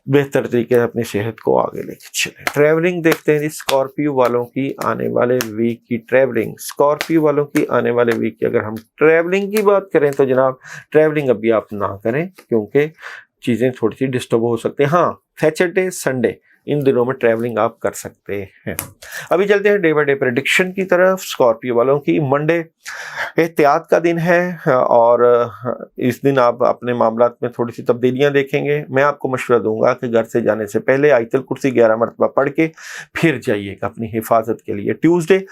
बेहतर तरीके से अपनी सेहत को आगे लेके चलें। ट्रैवलिंग देखते हैं जी, स्कॉर्पियो वालों की आने वाले वीक की ट्रैवलिंग। स्कॉर्पियो वालों की आने वाले वीक की अगर हम ट्रैवलिंग की बात करें तो जनाब ट्रैवलिंग अभी आप ना करें क्योंकि चीज़ें थोड़ी सी डिस्टर्ब हो सकती हैं। हाँ, सैटरडे संडे इन दिनों में ट्रैवलिंग आप कर सकते हैं। अभी चलते हैं डे बाय डे प्रेडिक्शन की तरफ। स्कॉर्पियो वालों की मंडे एहतियात का दिन है और इस दिन आप अपने मामलात में थोड़ी सी तब्दीलियां देखेंगे। मैं आपको मशवरा दूंगा कि घर से जाने से पहले आयतल कुर्सी 11 मरतबा पढ़ के फिर जाइएगा अपनी हिफाजत के लिए। ट्यूसडे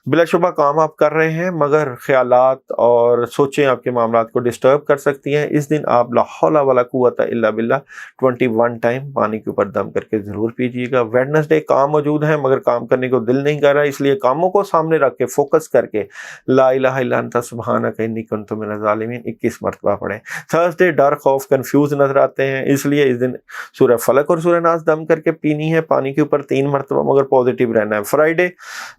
बिलाशुबा काम आप कर रहे हैं मगर ख्यालात और सोचें आपके मामलात को डिस्टर्ब कर सकती हैं। इस दिन आप ला हौला वला कुव्वता इल्ला बिल्लाह 21 टाइम पानी के ऊपर दम करके ज़रूर पीजिएगा। वेडनेसडे काम मौजूद है मगर काम करने को दिल नहीं कर रहा, इसलिए कामों को सामने रख के फोकस करके ला इलाहा इल्ला अंता सुब्हानक इन्नी कुन्तु मिनज़ ज़ालिमीन 21 मरतबा पढ़ें। थर्सडे डर खौफ कंफ्यूज नजर आते हैं, इसलिए इस दिन सूरह फलक और सूरह नास दम करके पीनी है पानी के ऊपर 3 मरतबा, मगर पॉजिटिव रहना है। फ्राइडे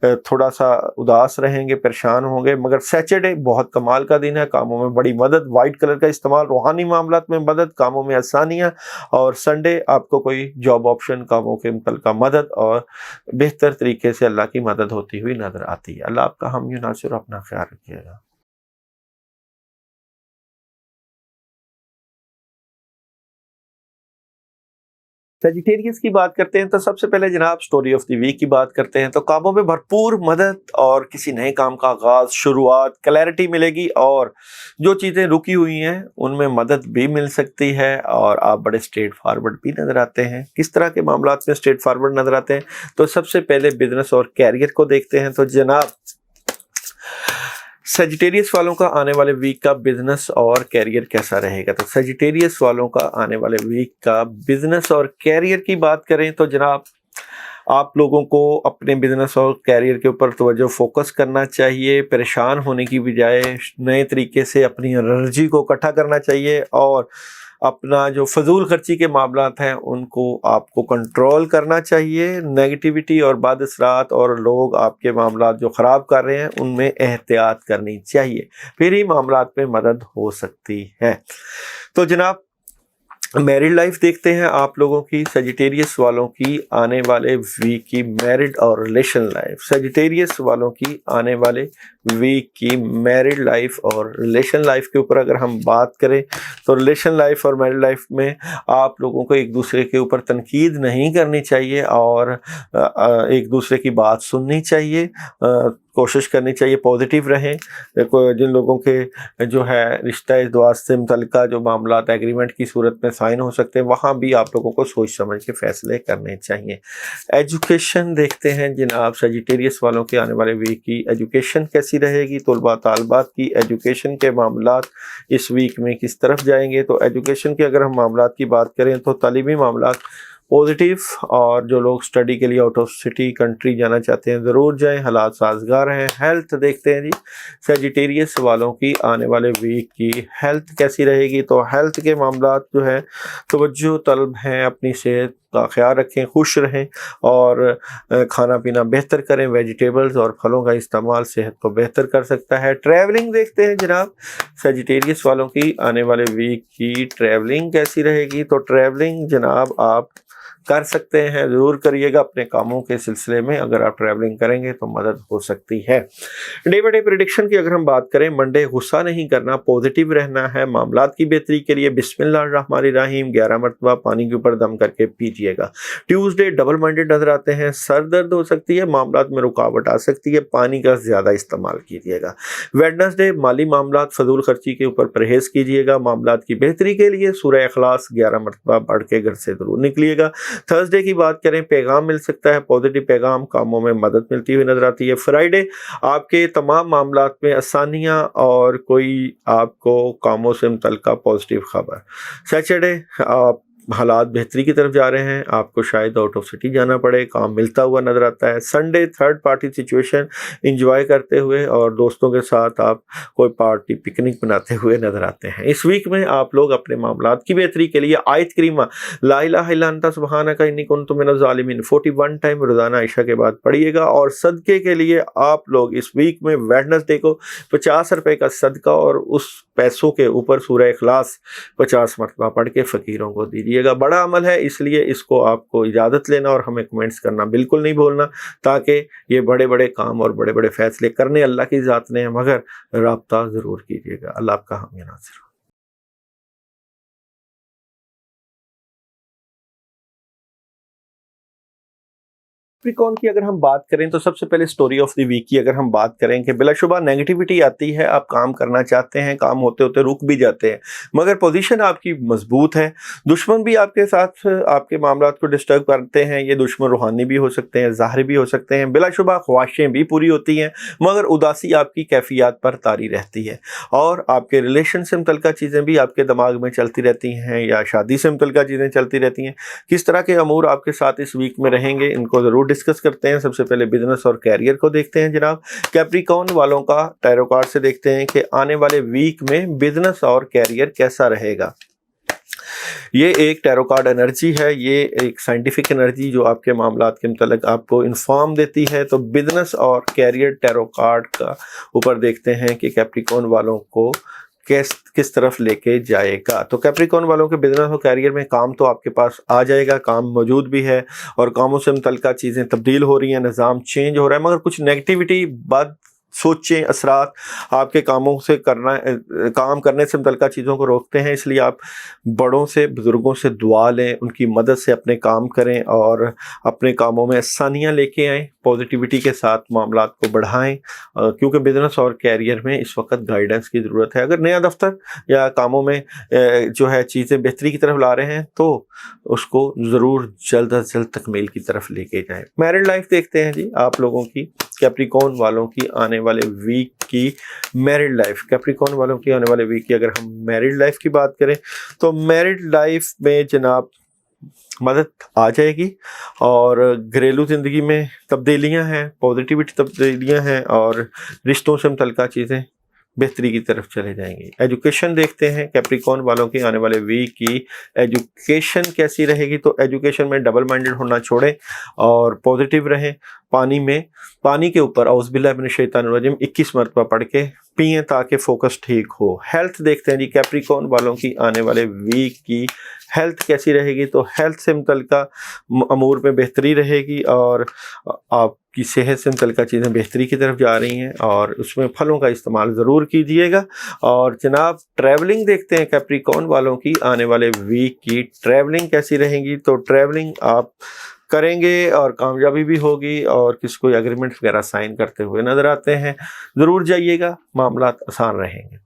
थोड़ा सा उदास रहेंगे, परेशान होंगे, मगर सैटरडे बहुत कमाल का दिन है, कामों में बड़ी मदद, वाइट कलर का इस्तेमाल, रूहानी मामलात में मदद, कामों में आसानियाँ। और संडे आपको कोई जॉब ऑप्शन, कामों के मुतल्लिक़ मदद और बेहतर तरीके से अल्लाह की मदद होती हुई नजर आती है। अल्लाह आपका हम यूं नासिर, अपना ख्याल रखिएगा। सेजिटेरियस की बात करते हैं तो सबसे पहले जनाब स्टोरी ऑफ द वीक की बात करते हैं। तो कामों में भरपूर मदद और किसी नए काम का आगाज, शुरुआत, क्लैरिटी मिलेगी और जो चीज़ें रुकी हुई हैं उनमें मदद भी मिल सकती है और आप बड़े स्ट्रेट फॉरवर्ड भी नज़र आते हैं। किस तरह के मामलात में स्ट्रेट फॉरवर्ड नज़र आते हैं तो सबसे पहले बिजनेस और कैरियर को देखते हैं। तो जनाब सेजिटेरियस वालों का आने वाले वीक का बिजनेस और कैरियर कैसा रहेगा। तो सेजिटेरियस वालों का आने वाले वीक का बिजनेस और कैरियर की बात करें तो जनाब आप लोगों को अपने बिजनेस और कैरियर के ऊपर तवज्जो फोकस करना चाहिए। परेशान होने की बजाय नए तरीके से अपनी एनर्जी को इकट्ठा करना चाहिए और अपना जो फजूल खर्ची के मामलात हैं उनको आपको कंट्रोल करना चाहिए। नेगेटिविटी और बाद असरात और लोग आपके मामलात जो ख़राब कर रहे हैं उनमें एहतियात करनी चाहिए, फिर ही मामलात में मदद हो सकती है। तो जनाब मैरिड लाइफ देखते हैं आप लोगों की, सजिटेरियस वालों की आने वाले वीक की मैरिड और रिलेशन लाइफ। सजिटेरियस वालों की आने वाले वीक की मैरिड लाइफ और रिलेशन लाइफ के ऊपर अगर हम बात करें तो रिलेशन लाइफ और मैरिड लाइफ में आप लोगों को एक दूसरे के ऊपर तनकीद नहीं करनी चाहिए और एक दूसरे की बात सुननी चाहिए, कोशिश करनी चाहिए पॉजिटिव रहें। जिन लोगों के जो है रिश्ता इज़्दिवाज से मुतल्लिका जो मामलात एग्रीमेंट की सूरत में साइन हो सकते हैं, वहाँ भी आप लोगों को सोच समझ के फैसले करने चाहिए। एजुकेशन देखते हैं जनाब, सजिटेरियस वालों के आने वाले वीक की एजुकेशन कैसी रहेगी। तलबा तालबात की एजुकेशन के मामलात इस वीक में किस तरफ जाएंगे। तो एजुकेशन के अगर हम मामलात की बात करें तो तालीमी मामलात पॉजिटिव, और जो लोग स्टडी के लिए आउट ऑफ सिटी कंट्री जाना चाहते हैं ज़रूर जाएं, हालात साजगार हैं। हेल्थ देखते हैं जी, सजिटेरियस वालों की आने वाले वीक की हेल्थ कैसी रहेगी। तो हेल्थ के मामलात जो है तवज्जो तलब हैं, अपनी सेहत का ख्याल रखें, खुश रहें और खाना पीना बेहतर करें। वेजिटेबल्स और फलों का इस्तेमाल सेहत को बेहतर कर सकता है। ट्रैवलिंग देखते हैं जनाब, सजिटेरियस वालों की आने वाले वीक की ट्रैवलिंग कैसी रहेगी। तो ट्रैवलिंग जनाब आप कर सकते हैं, ज़रूर करिएगा अपने कामों के सिलसिले में। अगर आप ट्रैवलिंग करेंगे तो मदद हो सकती है। डे बाई डे प्रेडिक्शन की अगर हम बात करें, मंडे गुस्सा नहीं करना, पॉजिटिव रहना है। मामलात की बेहतरी के लिए बिस्मिल्लाहिर्रहमानिर्रहीम 11 मरतबा पानी के ऊपर दम करके पीजिएगा। ट्यूसडे डबल माइंडेड नजर आते हैं, सर दर्द हो सकती है, मामलात में रुकावट आ सकती है, पानी का ज़्यादा इस्तेमाल कीजिएगा। वेडनेसडे माली मामलात फजूल खर्ची के ऊपर परहेज़ कीजिएगा। मामलात की बेहतरी के लिए सूरह इखलास 11 मरतबा पढ़ के घर से ज़रूर निकलिएगा। थर्सडे की बात करें, पैगाम मिल सकता है, पॉजिटिव पैगाम, कामों में मदद मिलती हुई नजर आती है। फ्राइडे आपके तमाम मामलात में आसानियां और कोई आपको कामों से मुतल्लिका पॉजिटिव खबर। सैटरडे आप हालात बेहतरी की तरफ जा रहे हैं, आपको शायद आउट ऑफ सिटी जाना पड़े, काम मिलता हुआ नजर आता है। Sunday third party situation enjoy करते हुए और दोस्तों के साथ आप कोई पार्टी पिकनिक बनाते हुए नजर आते हैं। इस वीक में आप लोग अपने मामलात की बेहतरी के लिए आयत करीमा ला इलाहा इल्ला अंता सुब्हानका इन्नी कुन्तु मिनज़ ज़ालिमीन 41 टाइम रोजाना इशा के बाद पढ़िएगा। और सदके के लिए आप लोग इस वीक में वेडनेसडे को 50 रुपए का सदका और उस पैसों के ऊपर सूरह इखलास 50 मरतबा पढ़ के फ़कीरों को दीजिएगा। बड़ा अमल है, इसलिए इसको आपको इजाज़त लेना और हमें कमेंट्स करना बिल्कुल नहीं भूलना, ताकि ये बड़े बड़े काम और बड़े बड़े फ़ैसले करने अल्लाह की ज़ात ने, मगर राब्ता ज़रूर कीजिएगा। अल्लाह आपका हामी नासिर। कैप्रिकॉर्न की अगर हम बात करें तो सबसे पहले स्टोरी ऑफ द वीक की अगर हम बात करें कि बिलाशुबा नेगेटिविटी आती है, आप काम करना चाहते हैं, काम होते होते रुक भी जाते हैं, मगर पोजीशन आपकी मजबूत है। दुश्मन भी आपके साथ आपके मामलात को डिस्टर्ब करते हैं, ये दुश्मन रूहानी भी हो सकते हैं, ज़ाहिरी भी हो सकते हैं। बिलाशुबा ख्वाहिशें भी पूरी होती हैं, मगर उदासी आपकी कैफियत पर तारी रहती है और आपके रिलेशन से मुतल्लिका चीज़ें भी आपके दिमाग में चलती रहती हैं या शादी से मुतल्लिका चीज़ें चलती रहती हैं। किस तरह के अमूर आपके साथ इस वीक में रहेंगे, इनको ज़रूर डिस्कस करते हैं। सबसे पहले बिजनेस और कैरियर को देखते हैं जनाब। कैप्रिकॉर्न वालों का टैरो कार्ड से देखते हैं कि आने वाले वीक में बिजनेस और कैरियर कैसा रहेगा। ये एक टैरो कार्ड एनर्जी है, ये एक साइंटिफिक एनर्जी जो आपके मामलात के मुतल्लिक आपको इन्फॉर्म देती है। तो बिजनेस और कैरियर टैरो कार्ड का ऊपर देखते हैं कि कैप्रिकॉर्न वालों को किस तरफ लेके जाएगा। तो कैप्रिकॉर्न वालों के बिजनेस और कैरियर में काम तो आपके पास आ जाएगा, काम मौजूद भी है और कामों से मुतल्लिका चीज़ें तब्दील हो रही हैं, निज़ाम चेंज हो रहा है, मगर कुछ नेगेटिविटी बद सोचें असरात आपके कामों से काम करने से मुतल्लिका चीज़ों को रोकते हैं। इसलिए आप बड़ों से, बुज़ुर्गों से दुआ लें, उनकी मदद से अपने काम करें और अपने कामों में आसानियाँ लेके आएँ, पॉजिटिविटी के साथ मामलात को बढ़ाएं, क्योंकि बिजनेस और कैरियर में इस वक्त गाइडेंस की ज़रूरत है। अगर नया दफ्तर या कामों में जो है चीज़ें बेहतरी की तरफ ला रहे हैं तो उसको ज़रूर जल्द अज जल्द तकमील की तरफ लेके जाएं। मैरिड लाइफ देखते हैं जी आप लोगों की, कैप्रिकॉर्न वालों की आने वाले वीक की मैरिड लाइफ। कैप्रिकॉर्न वालों की आने वाले वीक की अगर हम मैरिड लाइफ की बात करें तो मैरिड लाइफ में जनाब मदद आ जाएगी। और घरेलू ज़िंदगी में तब्दीलियाँ हैं, पॉजिटिविटी तब्दीलियाँ हैं और रिश्तों से मुतल्लिक़ चीज़ें बेहतरी की तरफ चले जाएंगी। एजुकेशन देखते हैं कैप्रिकॉर्न वालों की आने वाले वीक की एजुकेशन कैसी रहेगी। तो एजुकेशन में डबल माइंडेड होना छोड़ें और पॉजिटिव रहें। पानी के ऊपर औज़ुबिल्लाहि मिनश शैतानिर रजीम 21 मरतबा पढ़ के पिएँ ताकि फोकस ठीक हो। हेल्थ देखते हैं जी कैप्रिकॉर्न वालों की आने वाले वीक की हेल्थ कैसी रहेगी। तो हेल्थ से मुतल्लिक़ अमूर में बेहतरी रहेगी और आपकी सेहत से मुतल्लिक़ चीज़ें बेहतरी की तरफ जा रही हैं और उसमें फलों का इस्तेमाल ज़रूर कीजिएगा। और जनाब ट्रैवलिंग देखते हैं कैप्रिकॉर्न वालों की आने वाले वीक की ट्रैवलिंग कैसी रहेगी। तो ट्रैवलिंग आप करेंगे और कामयाबी भी होगी और किसी कोई एग्रीमेंट वगैरह साइन करते हुए नज़र आते हैं। ज़रूर जाइएगा, मामलात आसान रहेंगे।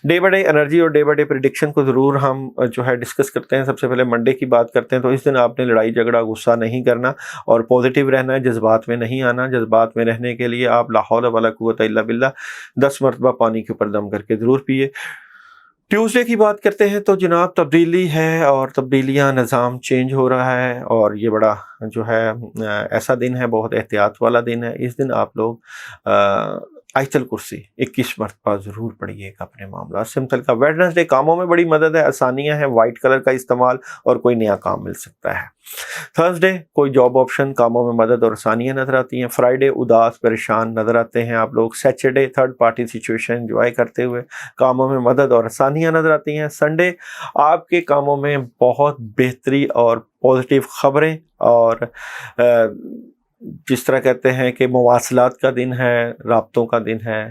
डे बाय डे एनर्जी और डे बाय डे प्रिडिक्शन को ज़रूर हम जो है डिस्कस करते हैं। सबसे पहले मंडे की बात करते हैं। तो इस दिन आपने लड़ाई झगड़ा गुस्सा नहीं करना और पॉजिटिव रहना है, जज्बात में नहीं आना। जज्बात में रहने के लिए आप ला हौला वला कुव्वता इल्ला बिल्लाह 10 मरतबा पानी के ऊपर दम करके ज़रूर पिए। ट्यूसडे की बात करते हैं तो जनाब तब्दीली है और तब्दीलियां निज़ाम चेंज हो रहा है और ये बड़ा जो है ऐसा दिन है, बहुत एहतियात वाला दिन है। इस दिन आप लोग आयतल कुर्सी 21 मरतबा ज़रूर पढ़िएगा अपने मामला से मुतल्लिक़। वेडनेसडे कामों में बड़ी मदद है, आसानियां हैं, वाइट कलर का इस्तेमाल और कोई नया काम मिल सकता है। थर्सडे कोई जॉब ऑप्शन, कामों में मदद और आसानियां नज़र आती हैं। फ्राइडे उदास परेशान नज़र आते हैं आप लोग। Saturday third party situation enjoy करते हुए कामों में मदद और आसानियां नज़र आती हैं। संडे आपके कामों में बहुत बेहतरी और पॉजिटिव ख़बरें और जिस तरह कहते हैं कि मवासलात का दिन है, राब्तों का दिन है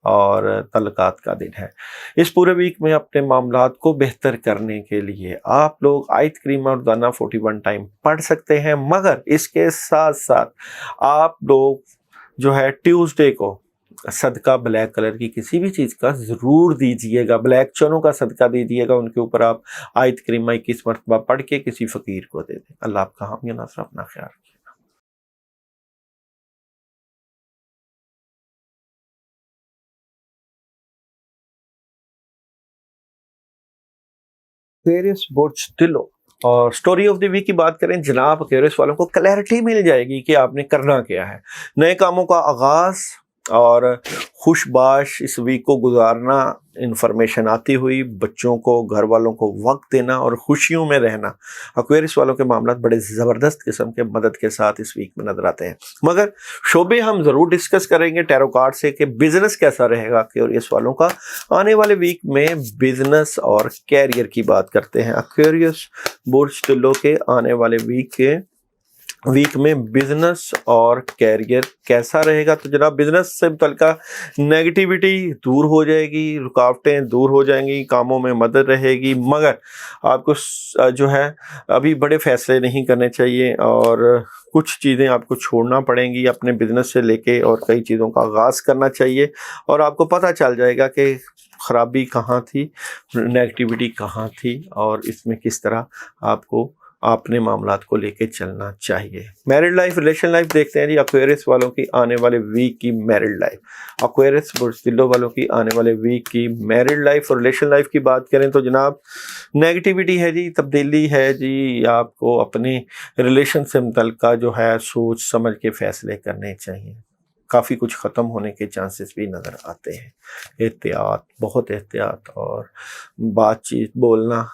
और तल्लुकात का दिन है। इस पूरे वीक में अपने मामलात को बेहतर करने के लिए आप लोग आयत करीमा रोज़ाना 41 टाइम पढ़ सकते हैं, मगर इसके साथ साथ आप लोग जो है ट्यूसडे को सदका ब्लैक कलर की किसी भी चीज़ का ज़रूर दीजिएगा। ब्लैक चनों का सदका दीजिएगा, उनके ऊपर आप आयत करीमा 21 मरतबा पढ़ के किसी फ़कीर को दे दें। अल्लाह आपका हामी नासर, अपना ख्याल रखिए। एक्वेरियस बुर्ज तिलो और स्टोरी ऑफ द वीक की बात करें जनाब, एक्वेरियस वालों को क्लैरिटी मिल जाएगी कि आपने करना क्या है। नए कामों का आगाज़ और खुशबाश इस वीक को गुजारना, इन्फॉर्मेशन आती हुई बच्चों को, घर वालों को वक्त देना और खुशियों में रहना। एक्वेरियस वालों के मामला बड़े ज़बरदस्त किस्म के मदद के साथ इस वीक में नजर आते हैं। मगर शोबे हम ज़रूर डिस्कस करेंगे टैरो कार्ड से कि बिजनेस कैसा रहेगा एक्वेरियस वालों का आने वाले वीक में। बिजनेस और कैरियर की बात करते हैं। एक्वेरियस बुर्ज तिलो के आने वाले वीक में बिजनेस और कैरियर कैसा रहेगा। तो जनाब बिजनेस से मुतल्लिक़ नेगेटिविटी दूर हो जाएगी, रुकावटें दूर हो जाएंगी, कामों में मदद रहेगी, मगर आपको जो है अभी बड़े फैसले नहीं करने चाहिए और कुछ चीज़ें आपको छोड़ना पड़ेंगी अपने बिजनेस से लेके और कई चीज़ों का आगाज़ करना चाहिए और आपको पता चल जाएगा कि ख़राबी कहाँ थी, नेगेटिविटी कहाँ थी और इसमें किस तरह आपको अपने मामलात को लेके चलना चाहिए। मैरिड लाइफ, रिलेशन लाइफ देखते हैं जी एक्वेरियस वालों की आने वाले वीक की मैरिड लाइफ। एक्वेरियस बुर्ज तिलो वालों की आने वाले वीक की मैरिड लाइफ और रिलेशन लाइफ की बात करें तो जनाब नेगेटिविटी है जी, तब्दीली है जी। आपको अपने रिलेशन से मुतल्लिक़ जो है सोच समझ के फ़ैसले करने चाहिए। काफ़ी कुछ ख़त्म होने के चांसेस भी नज़र आते हैं। एहतियात, बहुत एहतियात और बातचीत, बोलना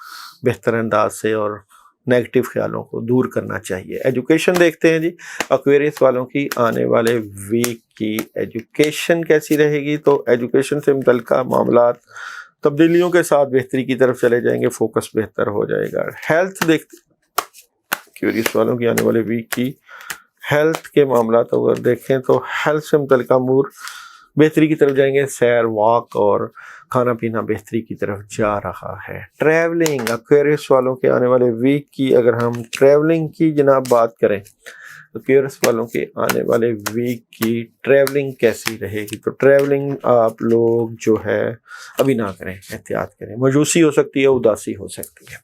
बेहतर अंदाज से और नेगेटिव ख्यालों को दूर करना चाहिए। एजुकेशन देखते हैं जी एक्वेरियस वालों की आने वाले वीक की एजुकेशन कैसी रहेगी। तो एजुकेशन से मुतल्लिक़ मामलात तब्दीलियों के साथ बेहतरी की तरफ चले जाएंगे, फोकस बेहतर हो जाएगा। हेल्थ देखते एक्वेरियस वालों की आने वाले वीक की हेल्थ के मामलात अगर देखें तो हेल्थ से मुतल्लिक़ अमूर बेहतरी की तरफ जाएंगे। सैर, वॉक और खाना पीना बेहतरी की तरफ जा रहा है। ट्रैवलिंग, एक्वेरियस वालों के आने वाले वीक की अगर हम ट्रैवलिंग की जनाब बात करें तो एक्वेरियस वालों के आने वाले वीक की ट्रैवलिंग कैसी रहेगी। तो ट्रैवलिंग आप लोग जो है अभी ना करें, एहतियात करें। मायूसी हो सकती है, उदासी हो सकती है।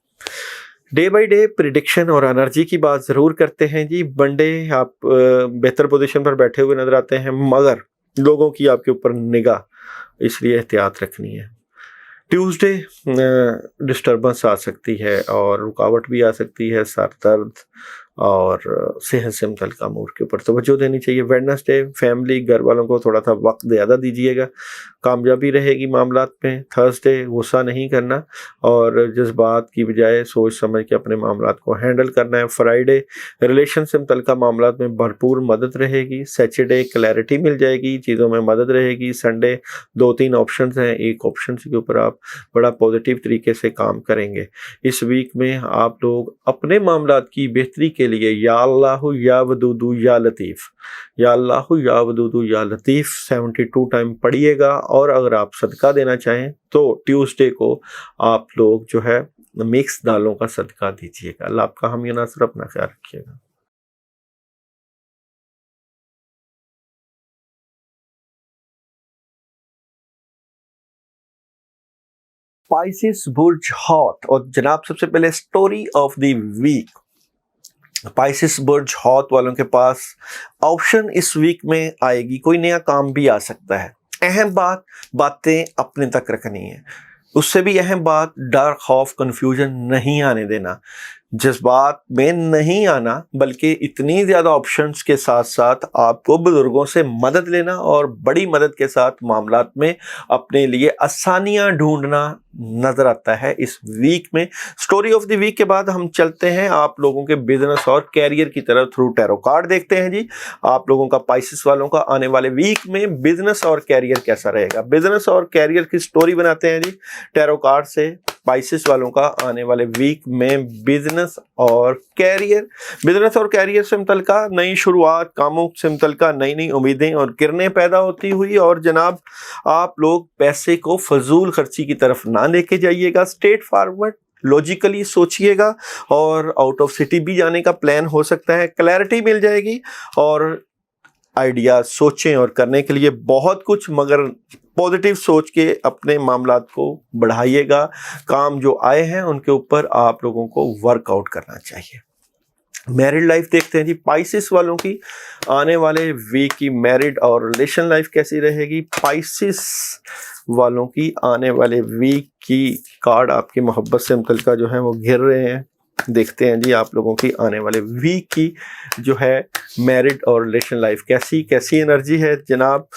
डे बाय डे प्रिडिक्शन और एनर्जी की बात ज़रूर करते हैं जी। मंडे आप बेहतर पोजीशन पर बैठे हुए नज़र आते हैं, मगर लोगों की आपके ऊपर निगाह, इसलिए एहतियात रखनी है। ट्यूसडे डिस्टर्बेंस आ सकती है और रुकावट भी आ सकती है, सर दर्द और सेहत से मुतल्लिक़ अमूर के ऊपर तवज्जो देनी चाहिए। वेडनेसडे फैमिली घर वालों को थोड़ा सा वक्त ज़्यादा दीजिएगा, कामयाबी रहेगी मामलात में। थर्सडे गुस्सा नहीं करना और जज्बात की बजाय सोच समझ के अपने मामलात को हैंडल करना है। फ्राइडे रिलेशन से मुतल्लिक़ मामलात में भरपूर मदद रहेगी। सैटरडे क्लैरिटी मिल जाएगी, चीज़ों में मदद रहेगी। संडे 2-3 ऑप्शंस हैं, एक ऑप्शन के ऊपर आप बड़ा पॉजिटिव तरीके से काम करेंगे। इस वीक में आप लोग अपने मामलात की बेहतरी के लिए या अल्लाहु या वदूदु या लतीफ़, या अल्लाहु या वदूदु या लतीफ़ 72 टाइम पढ़िएगा। और अगर आप सदका देना चाहें तो ट्यूसडे को आप लोग जो है मिक्स दालों का सदका दीजिएगा। अल्लाह आपका हामी नासर, अपना ख्याल रखिएगा। स्पाइसिस बुर्ज हॉट, और जनाब सबसे पहले story of the week. Spices बुर्ज हॉट वालों के पास ऑप्शन इस वीक में आएगी, कोई नया काम भी आ सकता है। अहम बातें अपने तक रखनी है। उससे भी अहम बात, डर खौफ कन्फ्यूजन नहीं आने देना, जज्बात में नहीं आना, बल्कि इतनी ज़्यादा ऑप्शंस के साथ साथ आपको बुजुर्गों से मदद लेना और बड़ी मदद के साथ मामलात में अपने लिए आसानियां ढूंढना नज़र आता है इस वीक में। स्टोरी ऑफ द वीक के बाद हम चलते हैं आप लोगों के बिजनेस और कैरियर की तरफ थ्रू टैरो कार्ड देखते हैं जी। आप लोगों का स्पाइसिस वालों का आने वाले वीक में बिजनेस और कैरियर कैसा रहेगा, बिजनेस और कैरियर की स्टोरी बनाते हैं जी टैरो कार्ड से। स्पाइसिस वालों का आने वाले वीक में बिजनेस और कैरियर से मुतल्लिका नई शुरुआत, कामों से मुतल्लिका नई नई उम्मीदें और किरणें पैदा होती हुई। और जनाब आप लोग पैसे को फजूल खर्ची की तरफ ना लेके जाइएगा, स्ट्रेट फॉरवर्ड लॉजिकली सोचिएगा। और आउट ऑफ सिटी भी जाने का प्लान हो सकता है, क्लैरिटी मिल जाएगी और आइडिया सोचें और करने के लिए बहुत कुछ, मगर पॉजिटिव सोच के अपने मामलात को बढ़ाइएगा। काम जो आए हैं उनके ऊपर आप लोगों को वर्कआउट करना चाहिए। मैरिड लाइफ देखते हैं जी स्पाइसिस वालों की आने वाले वीक की मैरिड और रिलेशन लाइफ कैसी रहेगी। स्पाइसिस वालों की आने वाले वीक की कार्ड आपकी मोहब्बत से मुतल्लिका जो है वो घिर रहे हैं। देखते हैं जी आप लोगों की आने वाले वीक की जो है मैरिड और रिलेशन लाइफ कैसी एनर्जी है जनाब।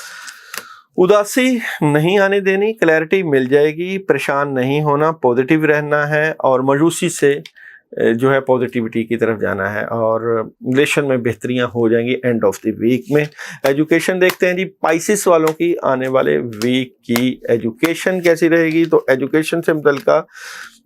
उदासी नहीं आने देनी, क्लैरिटी मिल जाएगी, परेशान नहीं होना, पॉजिटिव रहना है और मायूसी से जो है पॉजिटिविटी की तरफ जाना है और रिलेशन में बेहतरियां हो जाएंगी एंड ऑफ द वीक में। एजुकेशन देखते हैं जी स्पाइसिस वालों की आने वाले वीक की एजुकेशन कैसी रहेगी। तो एजुकेशन से मुतल्लिका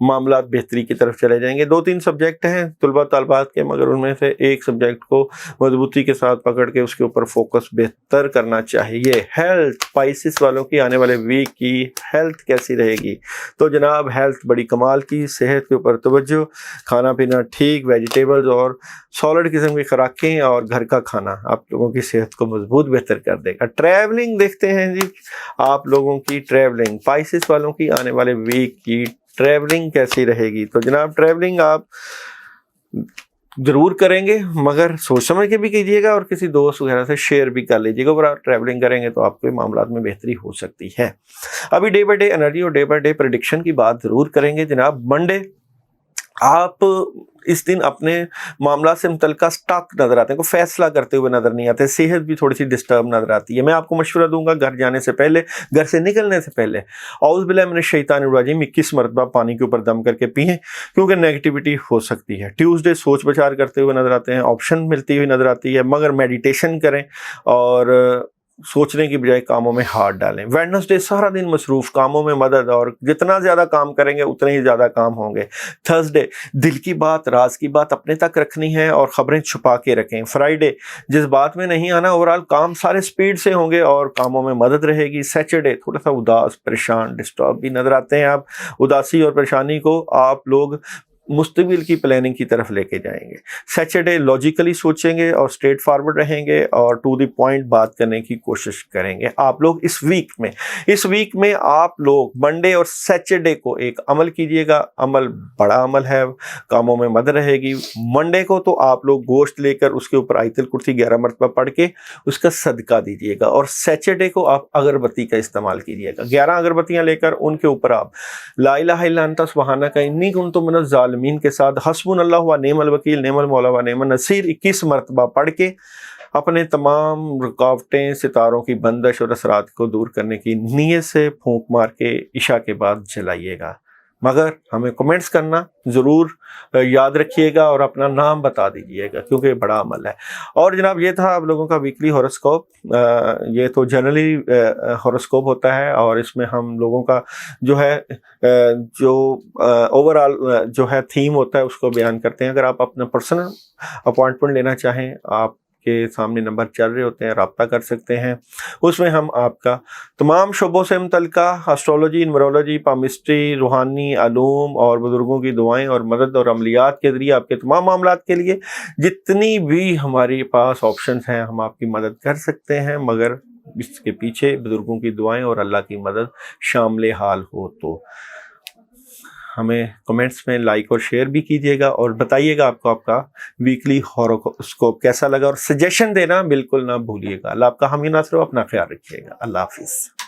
मामलात बेहतरी की तरफ चले जाएंगे। 2-3 सब्जेक्ट हैं तुलबा तालबात के, मगर उनमें से एक सब्जेक्ट को मजबूती के साथ पकड़ के उसके ऊपर फोकस बेहतर करना चाहिए। हेल्थ, स्पाइसिस वालों की आने वाले वीक की हेल्थ कैसी रहेगी। तो जनाब हेल्थ बड़ी कमाल की, सेहत के ऊपर तवज्जो, खाना पीना ठीक, वेजिटेबल्स और सॉलिड किस्म की खुराकें और घर का खाना आप लोगों की सेहत को मजबूत बेहतर कर देगा। ट्रैवलिंग देखते हैं जी आप लोगों की ट्रैवलिंग, स्पाइसिस वालों की आने वाले वीक की ट्रैवलिंग कैसी रहेगी। तो जनाब ट्रैवलिंग आप जरूर करेंगे, मगर सोच समझ के भी कीजिएगा और किसी दोस्त वगैरह से शेयर भी कर लीजिएगा। अगर आप ट्रैवलिंग करेंगे तो आपके मामलात में बेहतरी हो सकती है। अभी डे बाय डे एनर्जी और डे बाय डे प्रेडिक्शन की बात जरूर करेंगे जनाब। मंडे आप इस दिन अपने मामला से मुतल्लिका स्टक नजर आते हैं, कोई फैसला करते हुए नजर नहीं आते, सेहत भी थोड़ी सी डिस्टर्ब नजर आती है। मैं आपको मशवरा दूंगा घर जाने से पहले, घर से निकलने से पहले औज़ बिल्लाहि मिनश शैतानिर रजीम 21 मरतबा पानी के ऊपर दम करके पिएं, क्योंकि नेगेटिविटी हो सकती है। ट्यूसडे सोच विचार करते हुए नजर आते हैं, ऑप्शन मिलती हुई नजर आती है, मगर मेडिटेशन करें और सोचने की बजाय कामों में हाथ डालें। वेडनेसडे सारा दिन मसरूफ, कामों में मदद, और जितना ज़्यादा काम करेंगे उतने ही ज़्यादा काम होंगे। थर्सडे दिल की बात, राज की बात अपने तक रखनी है और ख़बरें छुपा के रखें। फ्राइडे जिस बात में नहीं आना, ओवरऑल काम सारे स्पीड से होंगे और कामों में मदद रहेगी। सैटरडे थोड़ा सा उदास, परेशान, डिस्टर्ब भी नज़र आते हैं आप। उदासी और परेशानी को आप लोग मुस्तबिल की प्लानिंग की तरफ लेके जाएंगे। सैटरडे लॉजिकली सोचेंगे और स्ट्रेट फॉरवर्ड रहेंगे और टू द पॉइंट बात करने की कोशिश करेंगे। आप लोग इस वीक में आप लोग मंडे और सैटरडे को एक अमल कीजिएगा। अमल बड़ा अमल है, कामों में मदद रहेगी। मंडे को तो आप लोग गोश्त लेकर उसके ऊपर आयतुल कुर्सी 11 मरतबा पढ़ के उसका सदका दीजिएगा, और सैटरडे को आप अगरबत्ती का इस्तेमाल कीजिएगा। 11 अगरबत्तियां लेकर उनके ऊपर आप ला इलाहा इल्ला अंता सुब्हानका इन्नी कुन्तु मिनज़ ज़ालिमीन के साथ हस्बुनल्लाहु व निअमल वकील निअमल मौला व निअमन नसीर 21 मरतबा पढ़ के अपने तमाम रुकावटें, सितारों की बंदिश और असरात को दूर करने की नीयत से फूंक मार के इशा के बाद जलाइएगा। मगर हमें कमेंट्स करना ज़रूर याद रखिएगा और अपना नाम बता दीजिएगा, क्योंकि बड़ा अमल है। और जनाब ये था आप लोगों का वीकली हॉरोस्कोप। ये तो जनरली हॉरोस्कोप होता है और इसमें हम लोगों का जो है ओवरऑल जो है थीम होता है उसको बयान करते हैं। अगर आप अपना पर्सनल अपॉइंटमेंट लेना चाहें, आप के सामने नंबर चल रहे होते हैं, राब्ता कर सकते हैं। उसमें हम आपका तमाम शोबों से मुतल्लिका एस्ट्रोलॉजी, न्यूमरोलॉजी, पामिस्ट्री, रूहानी अलूम और बुजुर्गों की दुआएं और मदद और अमलियात के ज़रिए आपके तमाम मामलात के लिए जितनी भी हमारे पास ऑप्शंस हैं हम आपकी मदद कर सकते हैं, मगर इसके पीछे बुजुर्गों की दुआएं और अल्लाह की मदद शामिल हाल हो। तो हमें कमेंट्स में लाइक और शेयर भी कीजिएगा और बताइएगा आपको आपका वीकली हॉरोस्कोप कैसा लगा, और सजेशन देना बिल्कुल ना भूलिएगा। अल्लाह आपका हामी नासर हो, अपना ख्याल रखिएगा। अल्लाह हाफिज़।